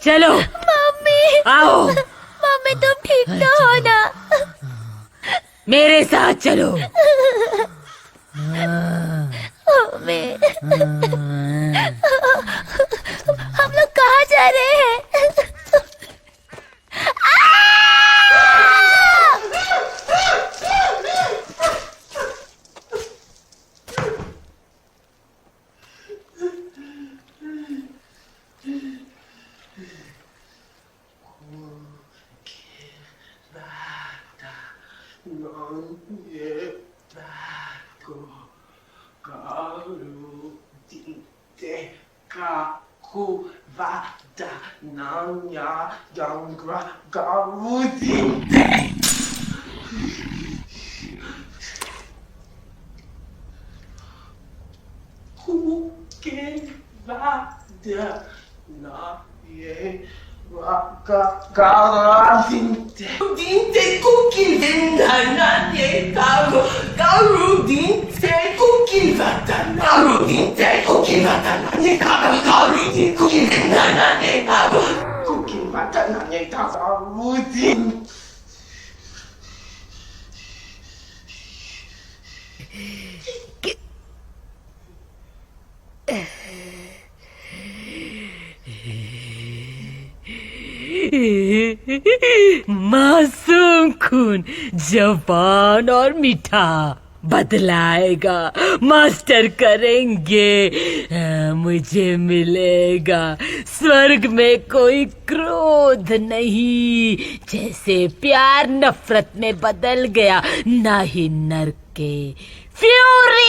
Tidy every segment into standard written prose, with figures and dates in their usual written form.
चलो मम्मी, आओ, मम्मी तुम ठीक तो हो ना? मेरे साथ चलो। मम्मी, हम लोग कहाँ जा रहे हैं? मासूम खून जवान और मीठा बदलाएगा, मास्टर करेंगे, मुझे मिलेगा। स्वर्ग में कोई क्रोध नहीं, जैसे प्यार नफरत में बदल गया, ना ही नर्क के fury.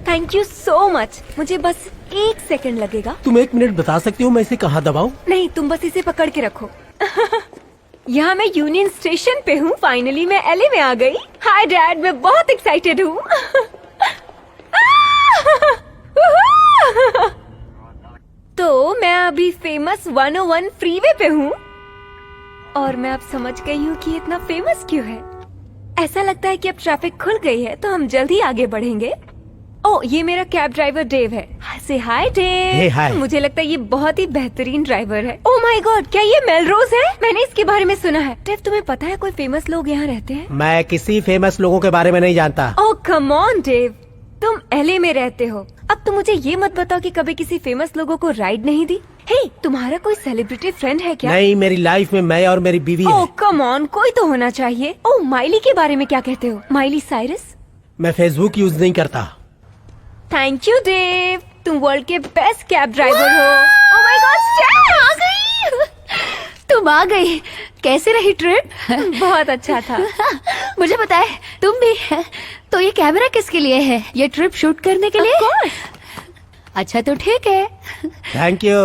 Thank you so much. मुझे बस 1 सेकंड लगेगा। तुम 1 मिनट बता सकती हो मैं इसे कहाँ दबाऊं? नहीं, तुम बस इसे पकड़ के रखो। यहाँ मैं यूनियन स्टेशन पे हूँ। फाइनली मैं एलए में आ गई। हाय डैड, मैं बहुत एक्साइटेड हूँ। तो मैं अभी फेमस 101 फ्रीवे पे हूँ और मैं अब समझ गई हूँ कि इतना फेमस क्यों है। ऐसा लगता है कि अब ट्रैफिक खुल गई है तो हम जल्द ही आगे बढ़ेंगे। ओ, ये मेरा कैब ड्राइवर डेव है। से हाय डेव। Hey, hi. मुझे लगता है ये बहुत ही बेहतरीन ड्राइवर है। ओह माय गॉड, क्या ये मेलरोज है? मैंने इसके बारे में सुना है। डेव, तुम्हें पता है कोई फेमस लोग यहाँ रहते हैं? मैं किसी फेमस लोगों के बारे में नहीं जानता। ओह कम ऑन डेव, तुम एलए में रहते हो। अब तुम मुझे ये मत बताओ कि कभी किसी फेमस लोगों को राइड नहीं दी। हे, तुम्हारा कोई सेलिब्रिटी फ्रेंड है क्या? नहीं, मेरी लाइफ में मैं और मेरी बीवी ओह है। कम ऑन, कोई तो होना चाहिए। ओह, माइली के बारे में क्या कहते हो? Miley Cyrus? मैं फेसबुक यूज नहीं करता। थैंक यू डेव, तुम वर्ल्ड के बेस्ट कैब ड्राइवर हो। ओह माय गॉड, स्टैन आ गई। तुम आ गई। कैसे रही ट्रिप? बहुत अच्छा था। मुझे पता है तुम भी। तो ये कैमरा किसके लिए है? ये ट्रिप शूट करने के लिए? अच्छा तो ठीक है। Thank you.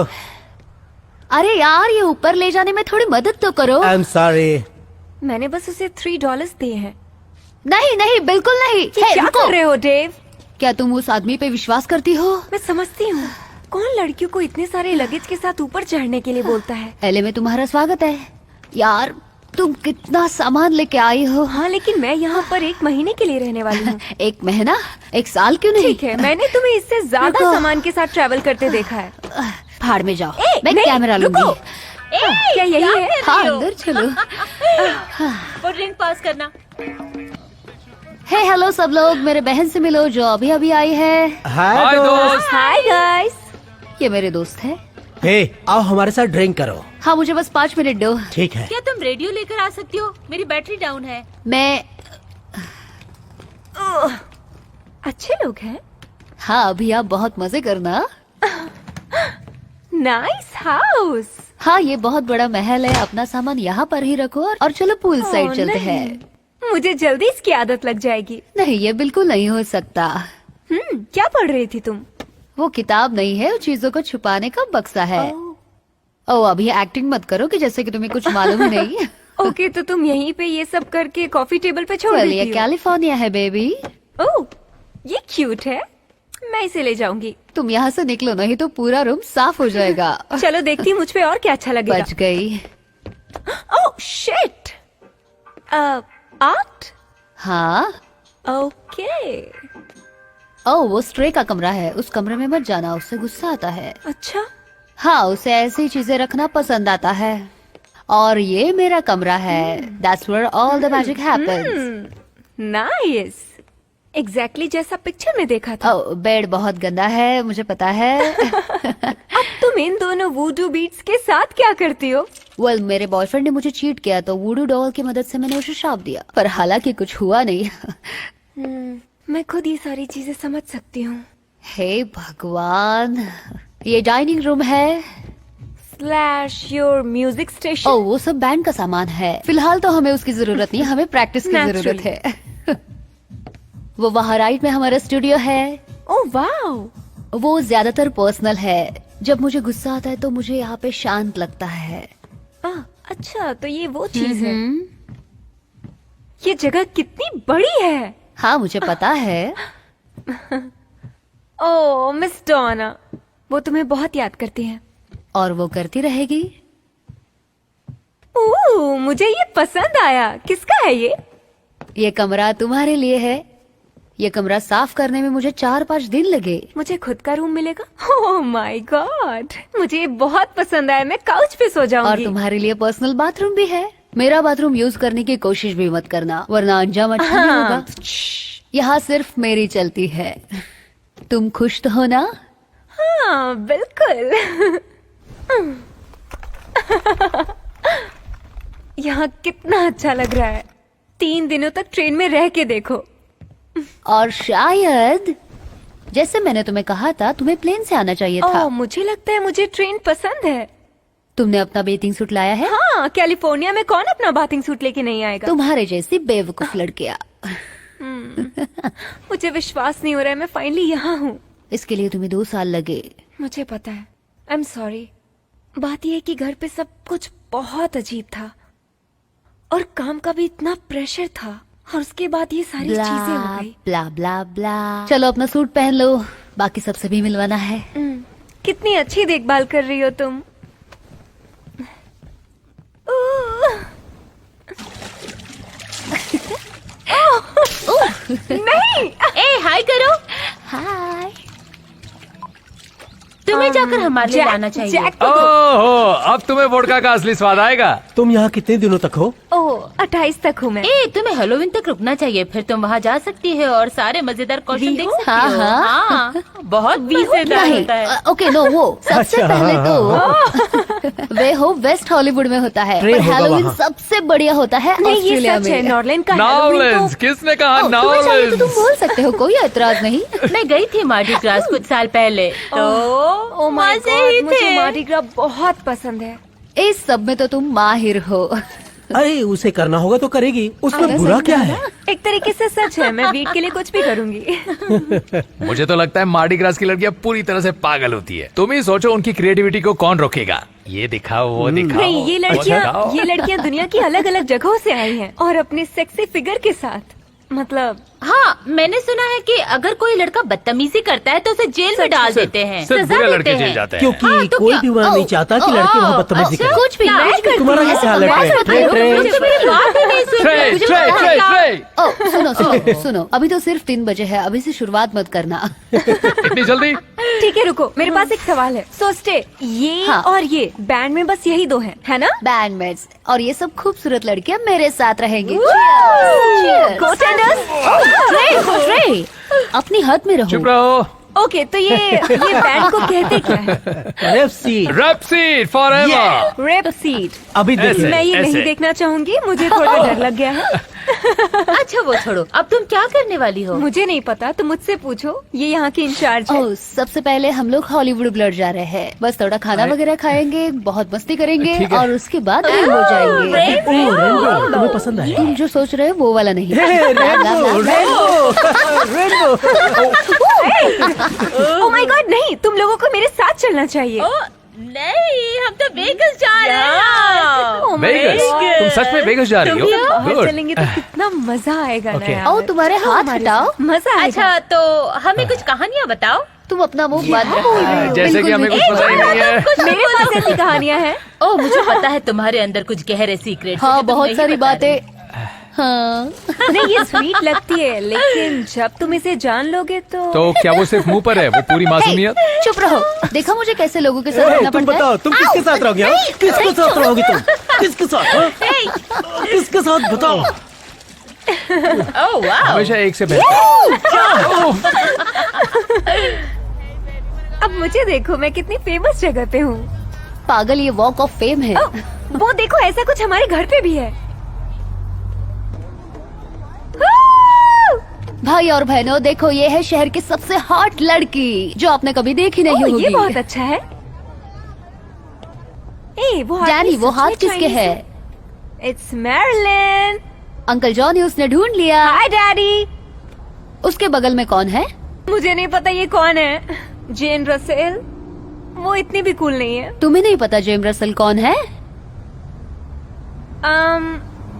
अरे यार ये ऊपर ले जाने में थोड़ी मदद तो करो। आई एम सॉरी। मैंने बस उसे $3 दिए हैं। नहीं नहीं बिल्कुल नहीं। ये हे, क्या रुको। कर रहे हो डेव? क्या तुम उस आदमी पे विश्वास करती हो? मैं समझती हूँ कौन लड़कियों को इतने सारे लगेज के साथ ऊपर चढ़ने के लिए बोलता है। एले में तुम्हारा स्वागत है। यार तुम कितना सामान लेके आई हो। हाँ लेकिन मैं यहाँ पर 1 महीने के लिए रहने वाली हूँ। 1 महीना 1 साल क्यों नहीं? ठीक है, मैंने तुम्हें इससे ज्यादा रुको। सामान के साथ ट्रैवल करते देखा है। भाड़ में जाओ। ए, मैं नहीं, कैमरा लूंगी। रुको। क्या यही है? हाँ अंदर चलो। वो ड्रिंक पास करना। हे हेलो सब लोग, मेरे बहन से मिलो जो अभी अभी आई है। हाय दोस्त। Hi guys. ये मेरे दोस्त है। हे आओ हमारे साथ ड्रिंक करो। हाँ मुझे बस 5 मिनट दो। ठीक है। क्या तुम रेडियो लेकर आ सकती हो? मेरी बैटरी डाउन है। मैं अच्छे लोग हैं। हाँ अभी आप बहुत मजे करना। Nice house. हाँ ये बहुत बड़ा महल है। अपना सामान यहाँ पर ही रखो और चलो पूल साइड चलते हैं। मुझे जल्दी इसकी आदत लग जाएगी। नहीं ये बिल्कुल नहीं हो सकता। क्या पढ़ रही थी तुम? वो किताब नहीं है, वो चीजों को छुपाने का बक्सा है। ओ अभी एक्टिंग मत करो कि जैसे कि तुम्हें कुछ मालूम ही नहीं। ओके तो तुम यहीं पे ये सब करके कॉफी टेबल पे छोड़ Well, देती ये हो। कैलिफोर्निया है बेबी। ओह ये क्यूट है, मैं इसे ले जाऊंगी। तुम यहाँ से निकलो नहीं तो पूरा रूम साफ हो जाएगा। चलो देखती हूँ मुझ पे और क्या अच्छा लगेगा। बच गई। Oh shit. आर्ट। हाँ ओके। ओ वो स्ट्रे का कमरा है, उस कमरे में मत जाना, उससे गुस्सा आता है। अच्छा हाँ उसे ऐसी चीजें रखना पसंद आता है। और ये मेरा कमरा है। That's where all the magic happens। Nice, exactly जैसा पिक्चर में देखा था। ओ बेड बहुत गंदा है, मुझे पता है। अब तुम इन दोनों वूडू बीट्स के साथ क्या करती हो? वेल मेरे बॉयफ्रेंड ने मुझे चीट किया तो वुडू डॉल की मदद से मैंने उसे श्राप दिया, पर हालांकि कुछ हुआ नहीं। मैं खुद ये सारी चीजें समझ सकती हूँ। हे भगवान, ये डाइनिंग रूम है। Slash your music station. ओ वो सब बैंड का सामान है। फिलहाल तो हमें उसकी जरूरत नहीं, हमें प्रैक्टिस की Naturally. जरूरत है। वो वहाँ राइट में हमारा स्टूडियो है। Oh wow. वो ज्यादातर पर्सनल है। जब मुझे गुस्सा आता है तो मुझे यहाँ पे शांत लगता है। अच्छा तो ये वो चीज है। ये जगह कितनी बड़ी है। हाँ मुझे पता है। ओह मिस डोना, वो तुम्हें बहुत याद करती हैं। और वो करती रहेगी। ओह मुझे ये पसंद आया। किसका है ये? ये कमरा तुम्हारे लिए है। ये कमरा साफ करने में मुझे 4-5 दिन लगे। मुझे खुद का रूम मिलेगा? ओह माय गॉड, मुझे ये बहुत पसंद आया। मैं काउच पे सो और जाऊंगी। तुम्हारे लिए पर्सनल बाथरूम भी है। मेरा बाथरूम यूज करने की कोशिश भी मत करना वरना अंजाम अच्छा नहीं होगा। यहाँ सिर्फ मेरी चलती है। तुम खुश तो हो ना? हाँ बिल्कुल। यहाँ कितना अच्छा लग रहा है। 3 दिनों तक ट्रेन में रह के देखो। और शायद जैसे मैंने तुम्हें कहा था तुम्हें प्लेन से आना चाहिए था। ओह मुझे लगता है मुझे ट्रेन पसंद है। तुमने अपना बेथिंग सूट लाया है? हाँ कैलिफोर्निया में कौन अपना बाथिंग सूट लेके नहीं आएगा? तुम्हारे जैसी बेवकूफ लड़कियां। मुझे विश्वास नहीं हो रहा है मैं फाइनली यहाँ हूँ। इसके लिए तुम्हें 2 साल लगे। मुझे पता है। आई एम सॉरी। बात यह है कि घर पे सब कुछ बहुत अजीब था और काम का भी इतना प्रेशर था और उसके बाद ये सारी ब्ला चीजें हो गई। ब्ला ब्ला ब्ला। चलो अपना सूट पहन लो, बाकी सबसे भी मिलवाना है। कितनी अच्छी देखभाल कर रही हो तुम। नहीं। ए हाय करो। हाय। तुम्हें जाकर हमारे लिए जैक- लाना चाहिए। जैक को दो। ओहो, अब तुम्हें वोडका का असली स्वाद आएगा। तुम यहाँ कितने दिनों तक हो? ओह 28 तक हूँ मैं। ए तुम्हें हेलोवीन तक रुकना चाहिए, फिर तुम वहाँ जा सकती है और सारे मजेदार कौशल देख सकती हाँ, हो। हाँ। हाँ, बहुत मजेदार नहीं होता है। ओके नो वो सबसे अच्छा, पहले हाँ, तो वे हो वेस्ट हॉलीवुड में होता है, ट्रेन पर होगा हैलोवीन वहाँ। सबसे बढ़िया होता है नहीं ये ऑस्ट्रेलिया सच है। में। नॉर्लैंड का Halloween नावलेंस, तो किसने कहा तुम्हें चाहिए तो तुम नावलेंस? बोल सकते हो, कोई एतराज नहीं। मैं गई थी मार्डी क्लास कुछ साल पहले, तो ओह माय मजे ही गॉड, मुझे थे। मार्डी ग्रा बहुत पसंद है। इस सब में तो तुम माहिर हो। अरे उसे करना होगा तो करेगी, उसमें बुरा क्या है? एक तरीके से सच है, मैं वीट के लिए कुछ भी करूंगी। मुझे तो लगता है मार्डी ग्रास की लड़कियां पूरी तरह से पागल होती है। तुम ही सोचो उनकी क्रिएटिविटी को कौन रोकेगा। ये दिखाओ वो दिखाओ। नहीं, ये लड़कियां दुनिया की अलग अलग जगहों से आई हैं और अपने सेक्सी फिगर के साथ, मतलब हाँ, मैंने सुना है कि अगर कोई लड़का बदतमीजी करता है तो उसे जेल में डाल देते हैं, सिर्फ सजा बुरे देते लड़के जेल हैं। जाते हैं। क्योंकि हाँ, तो कोई क्या? भी वहाँ नहीं चाहता कि लड़की वहाँ बदतमीजी करे। कुछ भी तुम्हारा क्या ख्याल है? ट्रेन मुझे मेरी बात ही नहीं सुन रहे। मुझे ट्रे, पता है ट्रे, क्या? ट्रे। सुनो सुनो, अभी तो सिर्फ 3 बजे है, अभी से शुरुआत मत करना। इतनी जल्दी? ठीक है, रुको, मेरे पास एक सवाल है। सोचते ये हाँ। और ये बैंड में बस यही 2 हैं, है ना? बैंडमेट्स, और ये सब खूबसूरत लड़कियां मेरे साथ रहेंगी। Go Tenders! ट्रे, अपनी हद में चुप रहो। रहो। ओके, तो ये बैंड को कहते क्या है? रेप्सी। Rapeseed forever. Rapeseed. अभी देखिए। मैं ये ऐसे। नहीं देखना चाहूंगी, मुझे थोड़ा डर लग गया है। अच्छा वो छोड़ो, अब तुम क्या करने वाली हो? मुझे नहीं पता, तुम मुझसे पूछो, ये यहाँ की इंचार्ज है। ओह, सबसे पहले हम लोग हॉलीवुड ब्लड जा रहे हैं। बस थोड़ा खाना वगैरह खाएंगे, बहुत मस्ती करेंगे ठीक है। और उसके बाद रेन हो जाएंगे। ओह, रेनबो, तुम्हें पसंद है? तुम जो सोच रहे हो वो वाला नहीं। ओह माय गॉड, नहीं, तुम लोगों को मेरे साथ चलना चाहिए। नहीं, हम तो वेगस जा रहे हैं। Oh my Vegas? God. तुम सच में वेगस जा रही हो? बाहर Good. चलेंगे तो कितना मजा आएगा ना Okay. यार। ओ, तुम्हारे हाथ हटाओ। मजा आएगा। अच्छा तो हमें कुछ कहानियाँ बताओ। तुम अपना मुंह बंद रखो। जैसे कि हमें कुछ पता ही नहीं है। मेरे पास ऐसी कहानियां हैं। ओह, मुझे पता है तुम्हारे अंदर कुछ गहरे सीक्रेट। हाँ, बहुत सारी बातें। हाँ, नहीं, ये स्वीट लगती है, लेकिन जब तुम इसे जान लोगे तो क्या वो सिर्फ मुंह पर है, वो पूरी मासूमियत? चुप रहो। देखा मुझे कैसे लोगों के साथ ए, रहना तुम पड़ता बताओ, है। तुम किसके साथ रहोगे? हाँ? किसके साथ रहोगी तुम? किसके साथ? हाँ? किसके साथ बताओ? ओह वाह। हमेशा एक से बेहतर। अब मुझे देखो, मैं कितनी फेमस जगह पे हूँ। पागल, ये वॉक ऑफ फेम है। वो देखो, ऐसा कुछ हमारे घर पे भी है। भाई और बहनों, देखो ये है शहर की सबसे हॉट लड़की जो आपने कभी देखी नहीं ओह, होगी। ये बहुत अच्छा है। ए, वो डैनी, वो हाथ किसके है? It's Marilyn. अंकल जॉन ने उसने ढूंढ लिया। हाय डैडी। उसके बगल में कौन है? मुझे नहीं पता ये कौन है। जेन रसेल, वो इतनी भी कूल नहीं है। तुम्हें नहीं पता जेम रसल कौन है?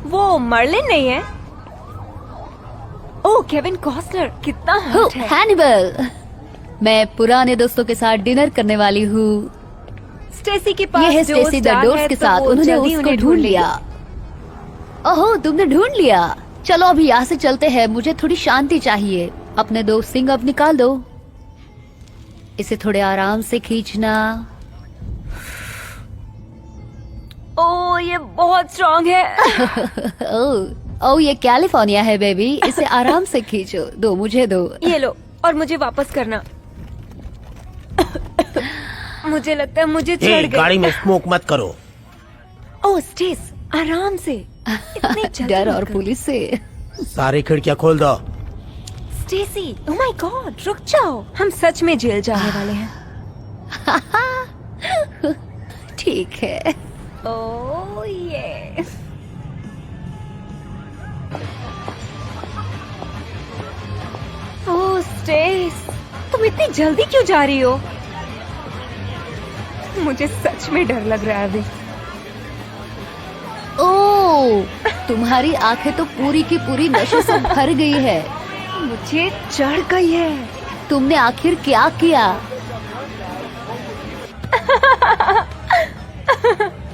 वो मर्लिन नहीं है। ओह, केविन कॉस्टनर, कितना हॉट है। हैनिबल। मैं पुराने दोस्तों के साथ डिनर करने वाली हूँ। स्टेसी के पास ये है जो स्टेसी द स्टार डोर्स है, के तो साथ। वो उन्होंने जल्दी उसको उन्हें ढूंढ लिया। ओहो, तुमने ढूंढ लिया। चलो अभी यहाँ से चलते हैं, मुझे थोड़ी शांति चाहिए। अपने दो सिंग अब निकाल दो। इसे थोड़े आराम से खींचना। ओह, ये बहुत स्ट्रॉन्ग है। ओ, ये कैलिफोर्निया है बेबी। इसे आराम से खींचो। दो, मुझे दो। ये लो, और मुझे वापस करना। मुझे लगता है मुझे ए, चढ़ गाड़ी गई। में स्मोक मत करो। ओह स्टेस, आराम से। इतनी जल्दी डर मत और करो। पुलिस से। सारी खिड़कियाँ खोल दो। स्टेसी, ओह माय गॉड, रुक जाओ, हम सच में जेल जाने वाले हैं। ठीक है। ओह ये। ओह स्टेस, तुम इतनी जल्दी क्यों जा रही हो? मुझे सच में डर लग रहा है अभी। ओ, तुम्हारी आंखें तो पूरी की पूरी नशे से भर गई है। मुझे चढ़ गई है। तुमने आखिर क्या किया?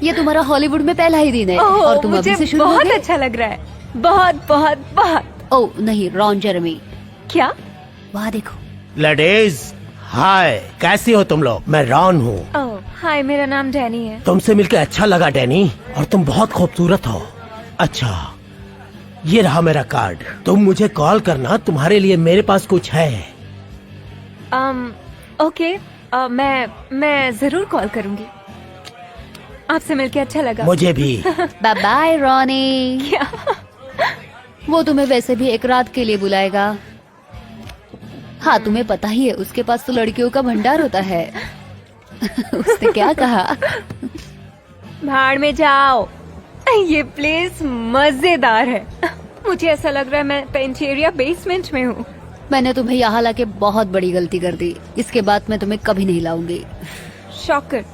ये तुम्हारा हॉलीवुड में पहला ही दिन है ओह, और तुम अभी मुझे से शुरू बहुत हो गए? अच्छा लग रहा है। बहुत बहुत बहुत। ओ नहीं, रॉन जेरेमी। क्या? वहाँ देखो। लेडीज, हाय, कैसी हो तुम लोग? मैं रॉन हूँ। ओह हाय, मेरा नाम डैनी है। तुमसे मिलकर अच्छा लगा डैनी, और तुम बहुत खूबसूरत हो। अच्छा, ये रहा मेरा कार्ड। तुम मुझे कॉल करना, तुम्हारे लिए मेरे पास कुछ है। ओके, मैं जरूर कॉल करूंगी। आपसे मिलके अच्छा लगा। मुझे भी। Bye bye Ronnie. क्या? वो तुम्हें वैसे भी एक रात के लिए बुलाएगा। हाँ, तुम्हें पता ही है, उसके पास तो लड़कियों का भंडार होता है। उसने क्या कहा? भाड़ में जाओ। ये प्लेस मजेदार है। मुझे ऐसा लग रहा है मैं पेंटेरिया बेसमेंट में हूँ। मैंने तुम्हें यहाँ लाके बहुत बड़ी गलती कर दी। इसके बाद मैं तुम्हें कभी नहीं लाऊंगी। शॉकर।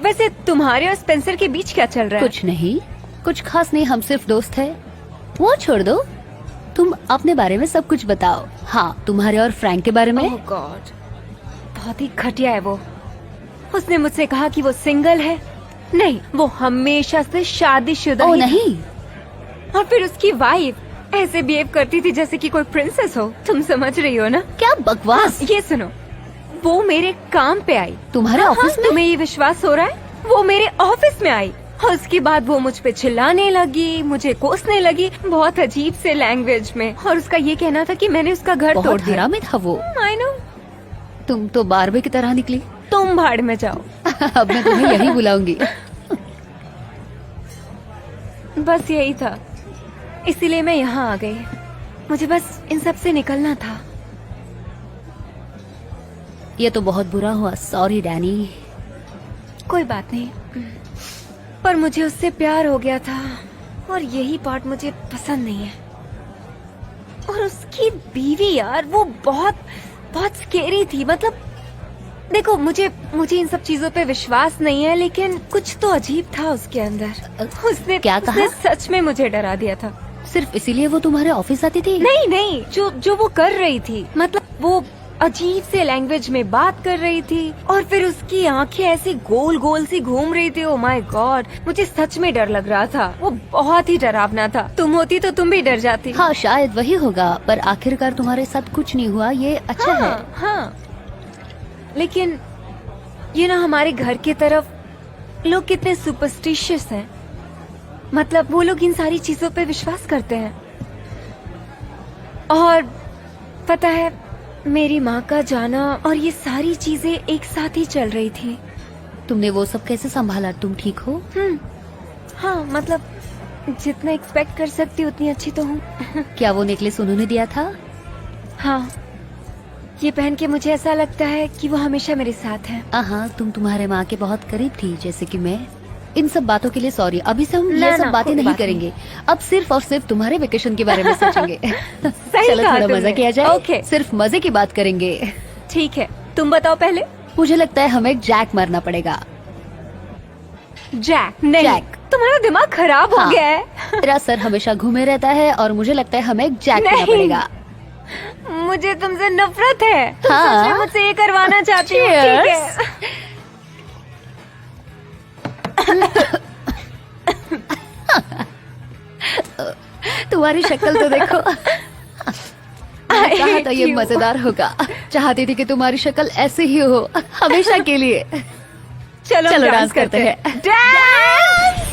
वैसे तुम्हारे और स्पेंसर के बीच क्या चल रहा है? कुछ नहीं, कुछ खास नहीं, हम सिर्फ दोस्त हैं। वो छोड़ दो, तुम अपने बारे में सब कुछ बताओ। हाँ, तुम्हारे और फ्रैंक के बारे में। ओह गॉड, बहुत ही घटिया है वो। उसने मुझसे कहा कि वो सिंगल है। नहीं, वो हमेशा से शादीशुदा ओ ही था। नहीं, और फिर उसकी वाइफ ऐसे बिहेव करती थी जैसे कि कोई प्रिंसेस हो। तुम समझ रही हो ना? क्या बकवास। ये सुनो, वो मेरे काम पे आई। तुम्हारे हाँ, ऑफिस में? तुम्हें ये विश्वास हो रहा है? वो मेरे ऑफिस में आई और उसके बाद वो मुझ पे चिल्लाने लगी, मुझे कोसने लगी बहुत अजीब से लैंग्वेज में। और उसका ये कहना था कि मैंने उसका घर तोड़ बहुत दिया। हरामी था वो। I know. तुम तो बारबी की तरह निकली। तुम भाड़ में जाओ। अब मैं तुम्हें यही बुलाऊंगी। बस यही था, इसीलिए मैं यहाँ आ गई। मुझे बस इन सब से निकलना था। ये तो बहुत बुरा हुआ, सॉरी डैनी। कोई बात नहीं, पर मुझे उससे प्यार हो गया था और यही पार्ट मुझे पसंद नहीं है। और उसकी बीवी यार, वो बहुत बहुत स्केरी थी। मतलब देखो, मुझे इन सब चीजों पे विश्वास नहीं है, लेकिन कुछ तो अजीब था उसके अंदर। उसने क्या कहा? उसने सच में मुझे डरा दिया था। सिर्फ इसीलिए वो तुम्हारे ऑफिस आती थी? नहीं नहीं, जो वो कर रही थी, मतलब वो अजीब से लैंग्वेज में बात कर रही थी और फिर उसकी आंखें ऐसी गोल गोल सी घूम रही थी। ओ माय गॉड, मुझे सच में डर लग रहा था। वो बहुत ही डरावना था। तुम होती तो तुम भी डर जाती। हाँ, शायद वही होगा, पर आखिरकार तुम्हारे साथ कुछ नहीं हुआ, ये अच्छा है। हाँ, लेकिन ये ना, हमारे घर की तरफ लोग कितने सुपरस्टिशियस हैं। मतलब वो लोग इन सारी चीजों पे विश्वास करते हैं। और पता है, मेरी माँ का जाना और ये सारी चीजें एक साथ ही चल रही थी। तुमने वो सब कैसे संभाला? तुम ठीक हो? हाँ, मतलब जितना एक्सपेक्ट कर सकती उतनी अच्छी तो हूँ। क्या वो नेकलेस उन्होंने दिया था? हाँ, ये पहन के मुझे ऐसा लगता है कि वो हमेशा मेरे साथ है। हाँ, तुम तुम्हारे माँ के बहुत करीब थी, जैसे कि मैं। इन सब बातों के लिए सॉरी। अभी से हम ना, ये सब ना, बातें कोई नहीं बात करेंगे। अब सिर्फ और सिर्फ तुम्हारे वेकेशन के बारे में सोचेंगे। सही चलो कहा थोड़ा तुमने। मजा किया जाए। ओके। सिर्फ मजे की बात करेंगे। ठीक है, तुम बताओ पहले। मुझे लगता है हमें जैक मारना पड़ेगा। जैक? नहीं, जैक। तुम्हारा दिमाग खराब हो हाँ। गया है। मेरा सर हमेशा घूमे रहता है और मुझे लगता है हमें जैक करना नहीं। पड़ेगा। मुझे तुमसे नफरत है। तुम हाँ। सच में मुझसे ये करवाना चाहती हो? ठीक है। तुम्हारी शक्ल तो देखो। मैंने कहा था ये you. मजेदार होगा। चाहती थी कि तुम्हारी शक्ल ऐसे ही हो हमेशा के लिए। चलो डांस करते हैं। डांस।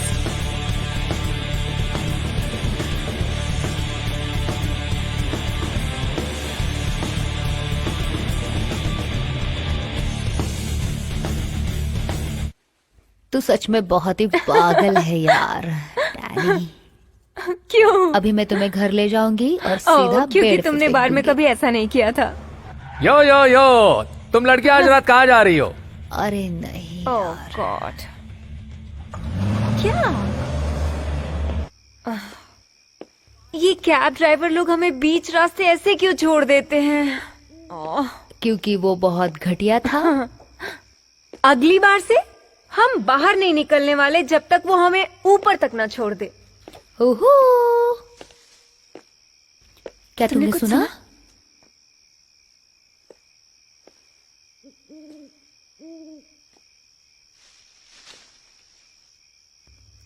तू सच में बहुत ही पागल है यार डैनी। क्यों? अभी मैं तुम्हें घर ले जाऊंगी और सीधा क्योंकि बेड पे तुमने फेंक बार में दूंगी। कभी ऐसा नहीं किया था। यो यो यो, तुम लड़की आज रात कहाँ जा रही हो? अरे नहीं ओह यार। गॉड, क्या? ये कैब ड्राइवर लोग हमें बीच रास्ते ऐसे क्यों छोड़ देते हैं? ओह, क्योंकि वो बहुत घटिया था। अगली बार से हम बाहर नहीं निकलने वाले जब तक वो हमें ऊपर तक ना छोड़ दे। ओहो, क्या तुमने कुछ सुना?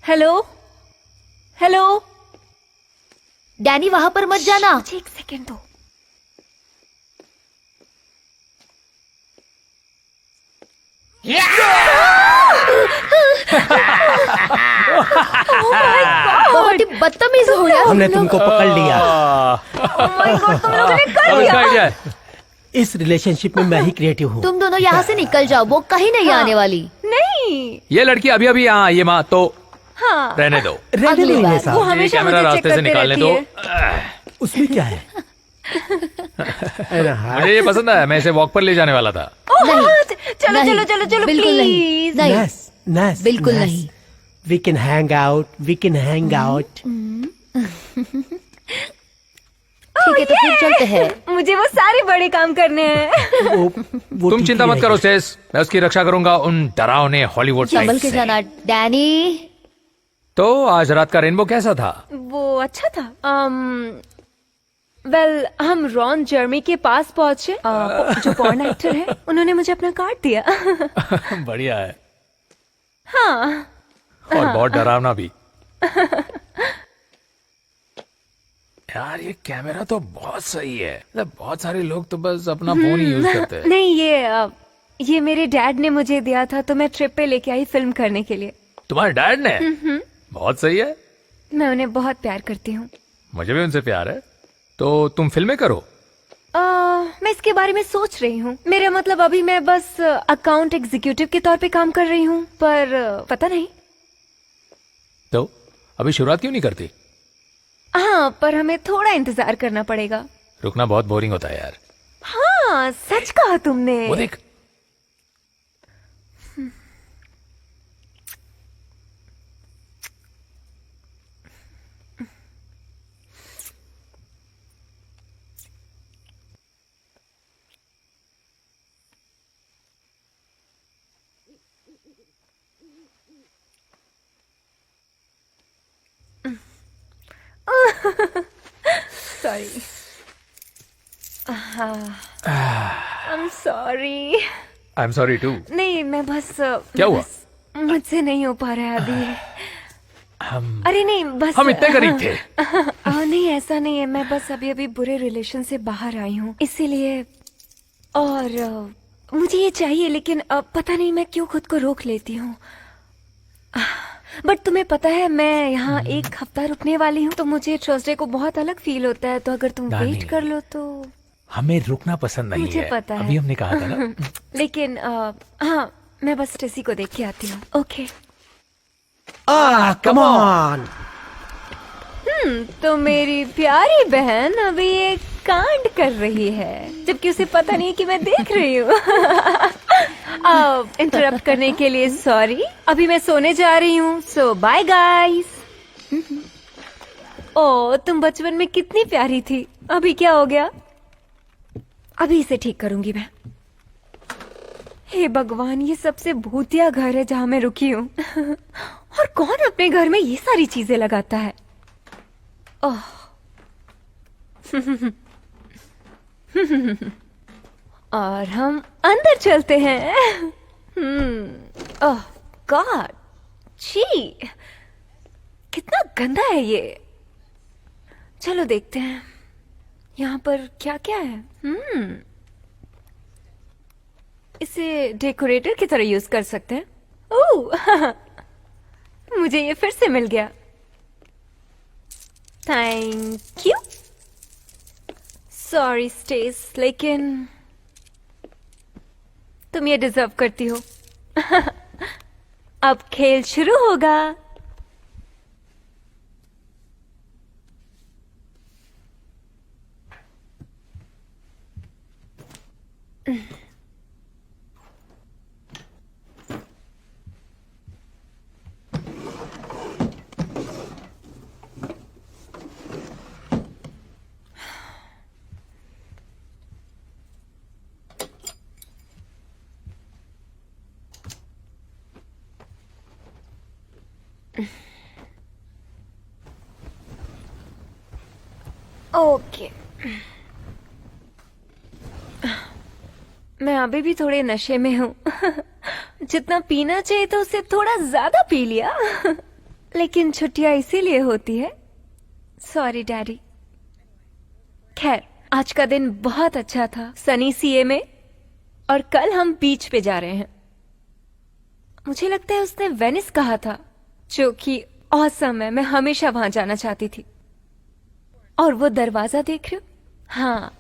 हेलो हेलो, डैनी वहां पर मत जाना। मुझे एक सेकेंड दो। बहुत ही बदतमीज हो यार। हमने तुमको पकड़ लिया। Oh my God, तुम लोगों ने कर अब दिया। इसका आइडिया है। इस रिलेशनशिप में मैं ही क्रिएटिव हूँ। तुम दोनों यहाँ से निकल जाओ, वो कहीं नहीं आने वाली। नहीं, ये लड़की अभी अभी यहाँ आई है माँ, तो हाँ, रहने दो। रहने अगली दो बार। इन्हें वो साहब। ये हमेशा कैमरा मुझे रास्ते चेक से करते निकालने रहती दो। है। उसमें क्या है? अरे हाँ। मुझे ये पसंद है, मैं इसे वॉक पर ले जाने वाला था। ओह, नहीं, चलो नहीं, चलो चलो चलो बिल्कुल नहीं, प्लीज। नहीं, नाइस, नाइस, बिल्कुल नाइस। नहीं। We can hang out, we can hang out. ठीक है, तो फिर चलते हैं। मुझे वो सारे बड़े काम करने हैं। वो तुम ठीक चिंता ही मत करो रहेगा। सेस, मैं उसकी रक्षा करूंगा उन डरावने हॉलीवुड संभल टाइप के से। जाना डैनी। तो आज रात का रेनबो कैसा था? वो अच्छा था। वेल, हम रॉन जर्मी के पास पहुंचे। जो पॉर्न एक्टर है, उन्होंने मुझे अपना कार्ड दिया। बढ़िया है। हाँ, और बहुत डरावना भी। यार ये कैमरा तो बहुत सही है। मतलब बहुत सारे लोग तो बस अपना फोन ही यूज करते हैं। नहीं, ये मेरे डैड ने मुझे दिया था, तो मैं ट्रिप पे लेके आई फिल्म करने के लिए। तुम्हारे डैड ने? बहुत सही है। मैं उन्हें बहुत प्यार करती हूँ। मुझे भी उनसे प्यार है। तो तुम फिल्में करो। मैं इसके बारे में सोच रही हूँ। मेरा मतलब अभी मैं बस अकाउंट एग्जीक्यूटिव के तौर पे काम कर रही हूँ, पर पता नहीं। तो अभी शुरुआत क्यों नहीं करती? हाँ, पर हमें थोड़ा इंतजार करना पड़ेगा। रुकना बहुत बोरिंग होता है यार। हाँ, सच कहा तुमने। वो देख। Sorry. I'm sorry। I am sorry too. नहीं, मैं बस क्या हुआ? मुझसे नहीं हो पा रहा है अभी। अरे नहीं, बस हम इतने करीब थे। नहीं, ऐसा नहीं है। मैं बस अभी अभी बुरे रिलेशन से बाहर आई हूँ, इसीलिए। और मुझे ये चाहिए, लेकिन पता नहीं मैं क्यों खुद को रोक लेती हूँ। बट तुम्हें पता है, मैं यहाँ एक हफ्ता रुकने वाली हूँ, तो मुझे थर्सडे को बहुत अलग फील होता है। तो अगर तुम नानी। वेट कर लो तो। हमें रुकना पसंद नहीं मुझे है। पता है। अभी हमने कहा था ना। लेकिन हाँ, मैं बस टेसी को देख के आती हूँ। ओके। Come on. तो मेरी प्यारी बहन अभी एक कांड कर रही है, जबकि उसे पता नहीं कि मैं देख रही हूँ। इंटरप्ट करने के लिए सॉरी। अभी मैं सोने जा रही हूँ, सो बाय गाइस। ओ, तुम बचपन में कितनी प्यारी थी। अभी क्या हो गया? अभी इसे ठीक करूंगी मैं। हे भगवान, ये सबसे भूतिया घर है जहां मैं रुकी हूँ। और कौन अपने घर में ये सारी चीजें लगाता है? ओह। और हम अंदर चलते हैं। ओह गॉड, छी, कितना गंदा है ये। चलो देखते हैं यहाँ पर क्या क्या है। इसे डेकोरेटर की तरह यूज कर सकते हैं। ओह, मुझे ये फिर से मिल गया। Thank you. सॉरी स्टेस, लेकिन तुम ये डिजर्व करती हो। अब खेल शुरू होगा। ओके। मैं अभी भी थोड़े नशे में हूँ। जितना पीना चाहिए था उससे थोड़ा ज्यादा पी लिया। लेकिन छुट्टियां इसीलिए होती है। Sorry daddy. खैर, आज का दिन बहुत अच्छा था। सनी सीए में, और कल हम बीच पे जा रहे हैं। मुझे लगता है उसने वेनिस कहा था, जो कि ऑसम है। मैं हमेशा वहां जाना चाहती थी। और वो दरवाजा देख रहे हो? हाँ,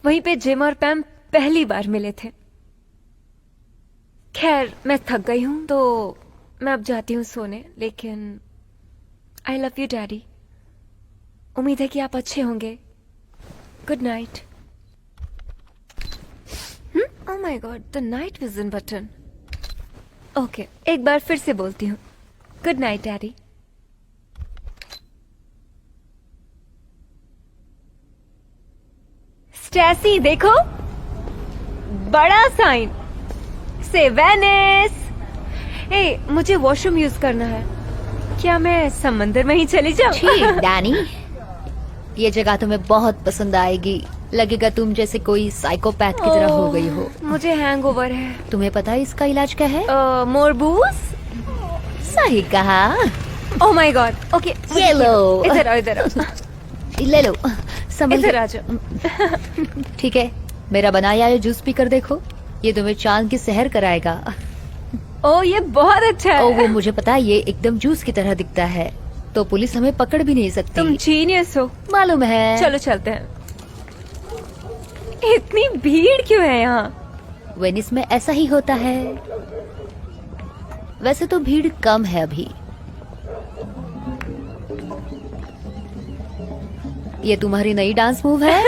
वहीं पे जिम और पैम पहली बार मिले थे। खैर, मैं थक गई हूं, तो मैं अब जाती हूँ सोने। लेकिन आई लव यू डैडी। उम्मीद है कि आप अच्छे होंगे। Good night. Oh my God, the night vision button. Okay, एक बार फिर से बोलती हूँ। Good night daddy. स्टेसी देखो, बड़ा साइन से वेनिस। ए, मुझे वॉशरूम यूज करना है। क्या मैं समंदर में ही चली जाऊं? ठीक डैनी, ये जगह तुम्हें बहुत पसंद आएगी। लगेगा तुम जैसे कोई साइकोपैथ की तरह हो गई हो। मुझे हैंगओवर है। तुम्हें पता है इसका इलाज क्या है? मोर बूज। सही कहा। Oh my God. ओके, ये लो। इधर आओ, इधर आओ। ले लो, संभल इधर के। आ जाओ। ठीक है, मेरा बनाया ये जूस पीकर देखो, ये तुम्हें चांद की सैर कराएगा। ओह, ये बहुत अच्छा है। ओ वो मुझे पता है, ये एकदम जूस की तरह दिखता है, तो पुलिस हमें पकड़ भी नहीं सकती। तुम जीनियस हो। मालूम है। चलो चलते हैं। इतनी भीड़ क्यों है यहाँ? वेनिस में ऐसा ही होता है। वैसे तो भीड़ कम है अभी। ये तुम्हारी नई डांस मूव है?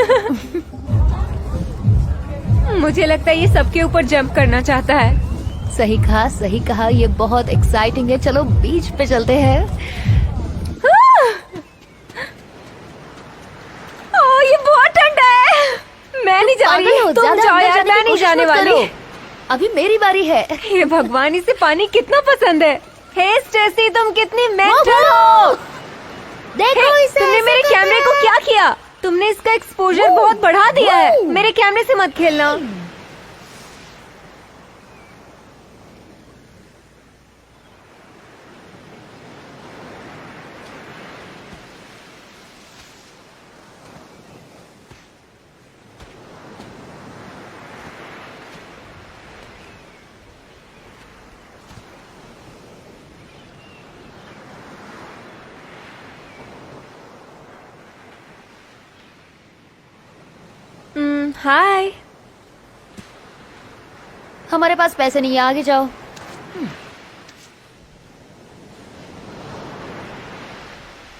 मुझे लगता है ये सबके ऊपर जंप करना चाहता है। सही कहा, सही कहा। ये बहुत एक्साइटिंग है। चलो बीच पे चलते हैं। ओह, ये बहुत ठंडा है। मैं नहीं जा पागल रही। हो, तुम ज्यादा जाओ अंदर यार, जाने मैं की नहीं कोशिश जाने मत वाली। करो। अभी मेरी बारी है। हे भगवान, इसे पानी कितना पसंद है। हे स्टेसी, तुम कितनी मेंटल हो। देखो हे, इसे तुमने ऐसे मेरे कर कैमरे रहा को है। क्या किया? तुमने इसका एक्सपोजर बहुत बढ़ा दिया है। मेरे कैमरे से मत खेलना। हाय। हमारे पास पैसे नहीं है, आगे जाओ।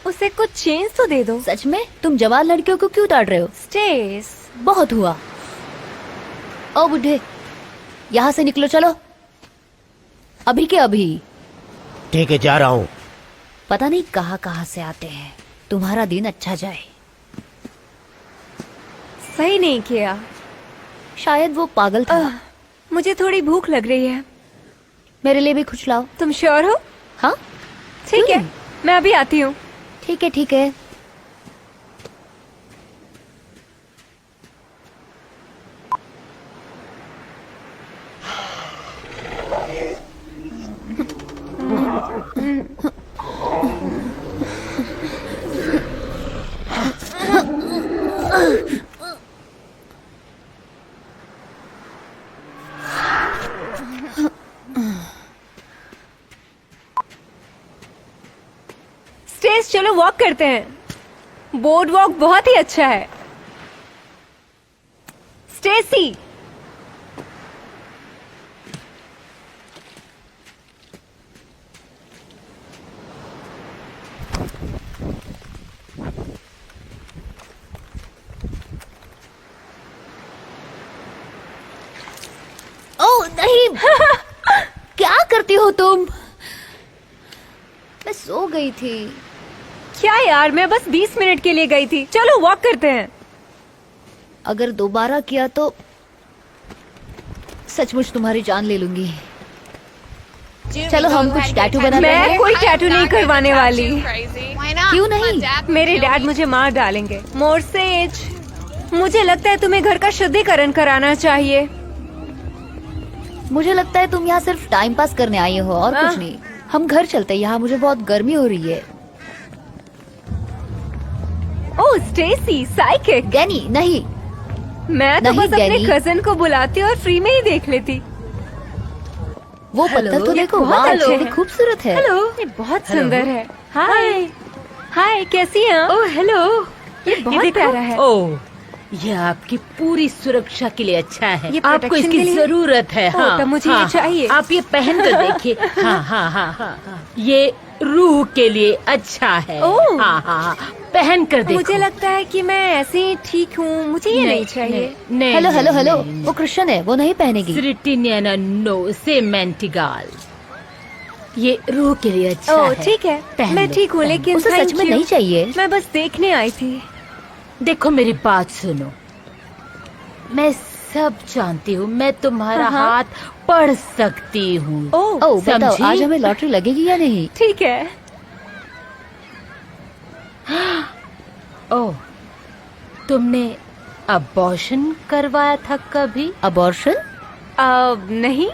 उसे कुछ चेंज तो दे दो। सच में तुम जवान लड़कियों को क्यों उतार रहे हो? स्टेस, बहुत हुआ। ओ बुढ़े, यहाँ से निकलो, चलो अभी के अभी। ठीक है, जा रहा हूँ। पता नहीं कहाँ कहाँ से आते हैं। तुम्हारा दिन अच्छा जाए। सही नहीं किया। शायद वो पागल था। मुझे थोड़ी भूख लग रही है। मेरे लिए भी कुछ लाओ। तुम श्योर हो? हाँ ठीक है, क्यों? मैं अभी आती हूँ। ठीक है, ठीक है। स्टेस, चलो वॉक करते हैं। बोर्ड वॉक बहुत ही अच्छा है। स्टेसी, ओह नहीं। क्या करती हो तुम? मैं सो गई थी। क्या यार, मैं बस 20 मिनट के लिए गई थी। चलो वॉक करते हैं। अगर दोबारा किया तो सचमुच तुम्हारी जान ले लूंगी। चलो हम कुछ टैटू बना लेंगे। मैं कोई टैटू नहीं करवाने वाली। क्यों नहीं? मेरे डैड मुझे मार डालेंगे। मोरसेज, मुझे लगता है तुम्हें घर का शुद्धिकरण कराना चाहिए। मुझे लगता है तुम यहाँ सिर्फ टाइम पास करने आई हो और कुछ नहीं। हम घर चलते हैं, यहाँ मुझे बहुत गर्मी हो रही है। ओह स्टेसी, साइकिक। गैनी नहीं। मैं तो नहीं, बस अपने गैनी। कजन को बुलाती और फ्री में ही देख लेती। वो पत्थर तो ये देखो, बहुत वाह अच्छे कितनी हैं। खूबसूरत है। हेलो, ये बहुत सुंदर है। हाय हाय, कैसी हैं आप? Oh hello. ये बहुत प्यारा है। ओह, यह आपकी पूरी सुरक्षा के लिए अच्छा है। ये आपको protection इसकी के लिए? जरूरत है। ओह, हाँ, तब मुझे हाँ, ये चाहिए। आप ये पहन कर देखिए। हाँ हाँ हाँ हाँ, ये रूह के लिए अच्छा है। ओह। हाँ हाँ हाँ, पहन कर देखो। मुझे लगता है कि मैं ऐसे ही ठीक हूँ, मुझे ये नहीं चाहिए। नहीं, हेलो हेलो नहीं, हेलो, नहीं, वो क्रिश्चियन है, वो नहीं पहनेगी। Sritiniana no se mentigal. ये रूह के लिए अच्छा ओह है। ठीक है, पहन मैं लो, ठीक हूँ, पहन लेकिन उसे सच thank में you। नहीं चाहिए। मैं बस देखने आई थी। लो। देखो मेरी बात सुनो, मैं सब जानती हूँ, मैं तुम्हारा हाँ। हाथ पढ़ सकती हूँ। ओह ओ बताओ, समझी? आज हमें लॉटरी लगेगी या नहीं? ठीक है। ओह, तुमने अबॉर्शन करवाया था कभी? अबॉर्शन? नहीं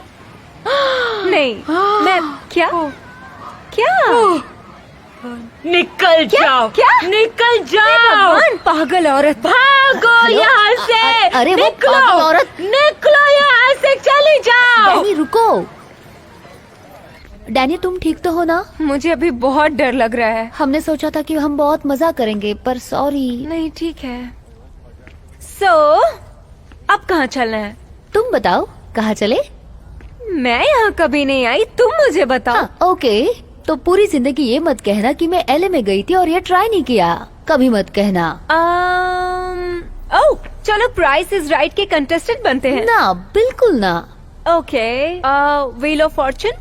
नहीं, मैं क्या क्या निकल जाओ, क्या? निकल जाओ, भगवान, पागल औरत। भागो हेलो? यहाँ से। अरे वो निकलो, पागल औरत। निकलो यहाँ से, चली जाओ। डैनी रुको। डैनी तुम ठीक तो हो ना? मुझे अभी बहुत डर लग रहा है। हमने सोचा था कि हम बहुत मजा करेंगे, पर सॉरी। नहीं ठीक है। सो अब कहाँ चलना है? तुम बताओ कहाँ चले? मैं यहाँ कभी नहीं आई, तुम मुझे बताओ। हाँ, ओके। तो पूरी जिंदगी ये मत कहना कि मैं एलए में गई थी और ये ट्राई नहीं किया। कभी मत कहना। ओह चलो, प्राइस इज राइट के कंटेस्टेंट बनते हैं। ना, बिल्कुल ना। Okay, wheel of Fortune.